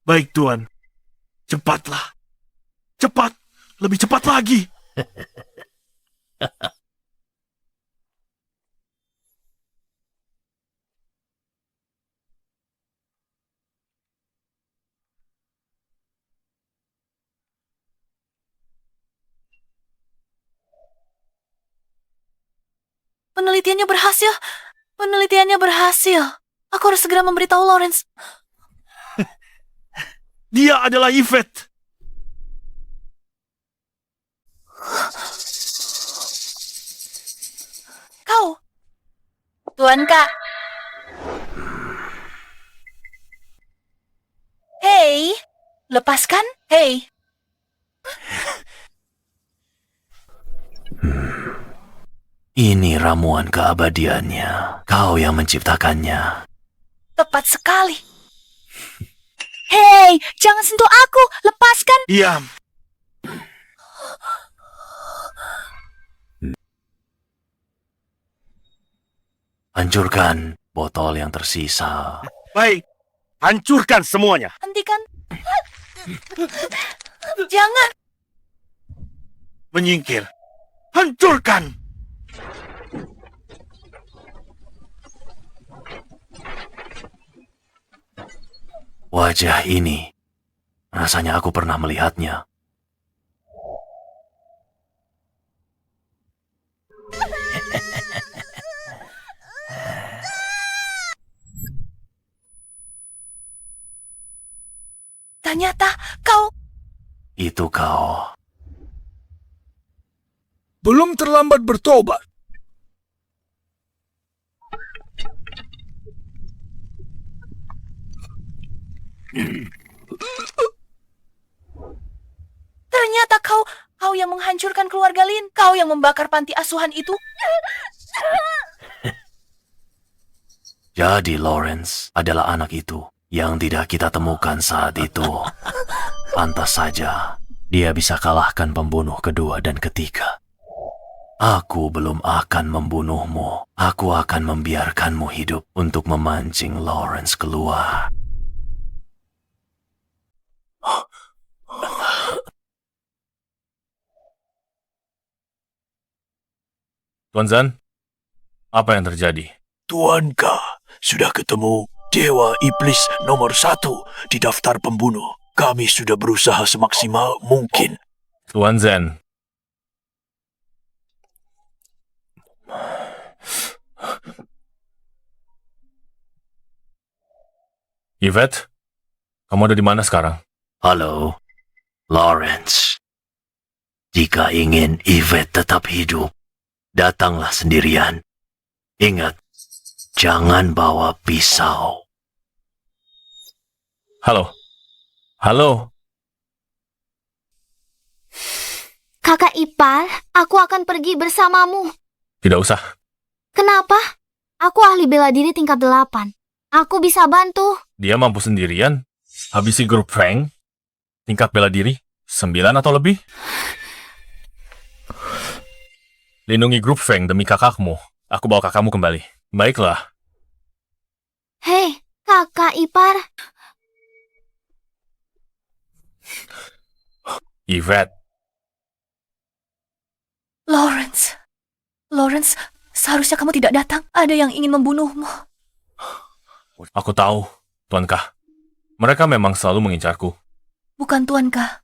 Speaker 11: Baik, Tuan. Cepatlah. Cepat. Lebih cepat lagi.
Speaker 4: Penelitiannya berhasil. Penelitiannya berhasil. Aku harus segera memberitahu Lawrence.
Speaker 11: Dia adalah Yvette.
Speaker 4: Kau. Tuan Kak. Hei. Lepaskan. Hei.
Speaker 1: Ini ramuan keabadiannya. Kau yang menciptakannya.
Speaker 4: Tepat sekali. Hei, jangan sentuh aku. Lepaskan.
Speaker 11: Diam.
Speaker 1: Hancurkan botol yang tersisa.
Speaker 11: Baik. Hancurkan semuanya.
Speaker 4: Hentikan. Jangan.
Speaker 11: Menyingkir. Hancurkan.
Speaker 1: Wajah ini, rasanya aku pernah melihatnya.
Speaker 4: Ternyata kau...
Speaker 1: Itu kau.
Speaker 5: Belum terlambat bertobat.
Speaker 4: Ternyata kau yang menghancurkan keluarga Lin. Kau yang membakar panti asuhan itu.
Speaker 3: Jadi Lawrence adalah anak itu yang tidak kita temukan saat itu. Pantas saja dia bisa kalahkan pembunuh kedua dan ketiga. Aku belum akan membunuhmu. Aku akan membiarkanmu hidup untuk memancing Lawrence keluar.
Speaker 2: Tuan Zan, apa yang terjadi?
Speaker 1: Tuanka, sudah ketemu Dewa Iblis nomor 1 di daftar pembunuh. Kami sudah berusaha semaksimal mungkin.
Speaker 2: Tuan Zan. Yvette, kamu ada di mana sekarang?
Speaker 3: Halo, Lawrence. Jika ingin Yvette tetap hidup, datanglah sendirian. Ingat, jangan bawa pisau.
Speaker 2: Halo? Halo?
Speaker 6: Kakak ipar, aku akan pergi bersamamu.
Speaker 2: Tidak usah.
Speaker 6: Kenapa? Aku ahli bela diri tingkat 8. Aku bisa bantu.
Speaker 2: Dia mampu sendirian. Habisi grup Frank. Tingkat bela diri 9 atau lebih. Lindungi grup Frank demi kakakmu. Aku bawa kakakmu kembali. Baiklah.
Speaker 6: Hei, kakak ipar.
Speaker 2: Yvette.
Speaker 4: Lawrence, seharusnya kamu tidak datang. Ada yang ingin membunuhmu.
Speaker 2: Aku tahu, Tuankah. Mereka memang selalu mengincarku.
Speaker 4: Bukan Tuankah.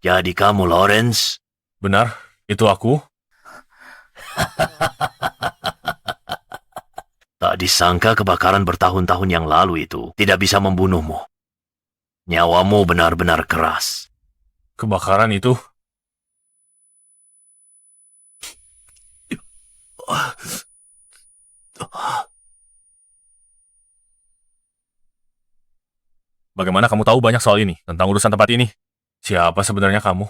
Speaker 3: Jadi kamu, Lawrence?
Speaker 2: Benar, itu aku.
Speaker 3: Tak disangka kebakaran bertahun-tahun yang lalu itu tidak bisa membunuhmu. Nyawamu benar-benar keras.
Speaker 2: Kebakaran itu? Bagaimana kamu tahu banyak soal ini, tentang urusan tempat ini? Siapa sebenarnya kamu?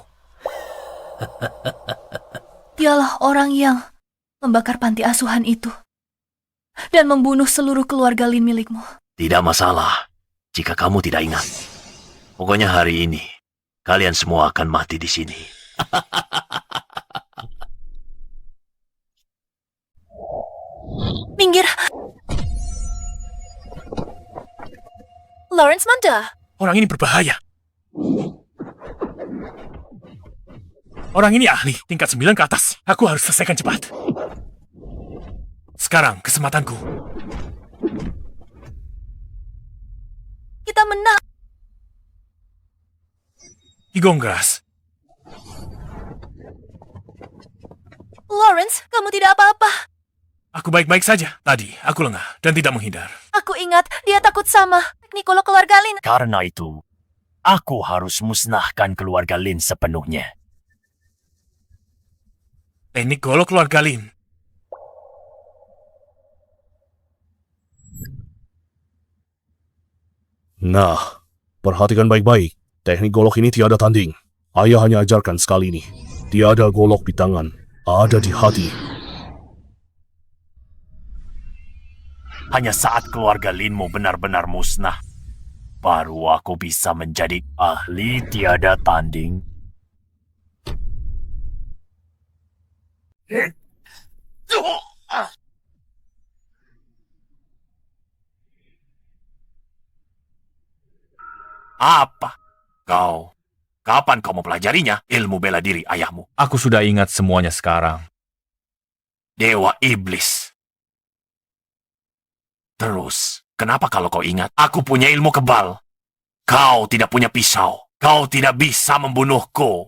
Speaker 4: Dialah orang yang membakar panti asuhan itu. Dan membunuh seluruh keluarga Lin milikmu.
Speaker 3: Tidak masalah jika kamu tidak ingat. Pokoknya hari ini, kalian semua akan mati di sini.
Speaker 4: Minggir! Lawrence Manda!
Speaker 1: Orang ini berbahaya. Orang ini ahli, tingkat 9 ke atas. Aku harus selesaikan cepat. Sekarang, kesempatanku.
Speaker 4: Kita menang!
Speaker 1: Higongras.
Speaker 4: Lawrence, kamu tidak apa-apa.
Speaker 1: Aku baik-baik saja. Tadi, aku lengah dan tidak menghindar.
Speaker 4: Aku ingat, dia takut sama Teknikolog keluarga Lin.
Speaker 3: Karena itu, aku harus musnahkan keluarga Lin sepenuhnya.
Speaker 1: Teknik golok keluarga Lin.
Speaker 5: Nah, perhatikan baik-baik. Teknik golok ini tiada tanding. Ayah hanya ajarkan sekali ini. Tiada golok di tangan, ada di hati.
Speaker 3: Hanya saat keluarga Linmu benar-benar musnah, baru aku bisa menjadi ahli tiada tanding.
Speaker 1: Apa? Kau? Kapan kau mempelajarinya? Ilmu bela diri ayahmu.
Speaker 2: Aku sudah ingat semuanya sekarang.
Speaker 1: Dewa Iblis. Terus, kenapa kalau kau ingat? Aku punya ilmu kebal. Kau tidak punya pisau. Kau tidak bisa membunuhku.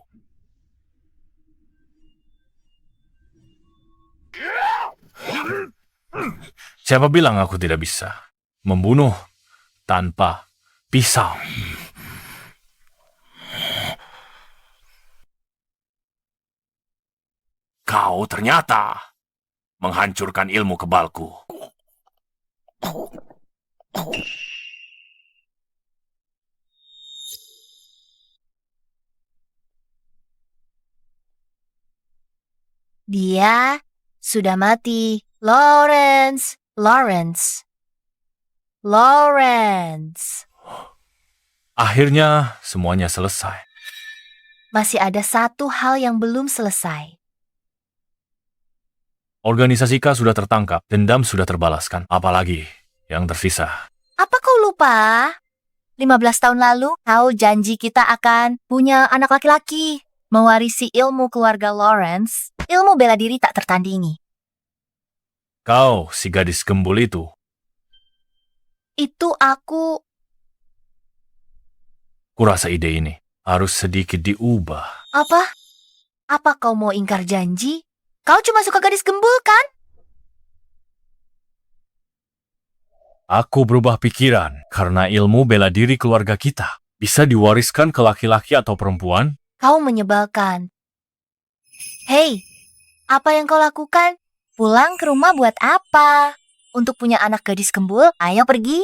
Speaker 2: Siapa bilang aku tidak bisa membunuh tanpa pisau?
Speaker 1: Kau ternyata menghancurkan ilmu kebalku.
Speaker 4: Dia sudah mati. Lawrence. Lawrence. Lawrence.
Speaker 2: Akhirnya semuanya selesai.
Speaker 4: Masih ada satu hal yang belum selesai.
Speaker 2: Organisasi K sudah tertangkap, dendam sudah terbalaskan. Apalagi yang tersisa.
Speaker 4: Apa kau lupa? 15 tahun lalu, kau janji kita akan punya anak laki-laki. Mewarisi ilmu keluarga Lawrence. Ilmu bela diri tak tertandingi.
Speaker 2: Kau, si gadis gembul itu.
Speaker 4: Itu aku...
Speaker 2: Kurasa ide ini harus sedikit diubah.
Speaker 4: Apa? Apa kau mau ingkar janji? Kau cuma suka gadis gembul, kan?
Speaker 2: Aku berubah pikiran karena ilmu bela diri keluarga kita bisa diwariskan ke laki-laki atau perempuan.
Speaker 4: Kau menyebalkan. Hei, apa yang kau lakukan? Pulang ke rumah buat apa? Untuk punya anak gadis gembul? Ayo pergi.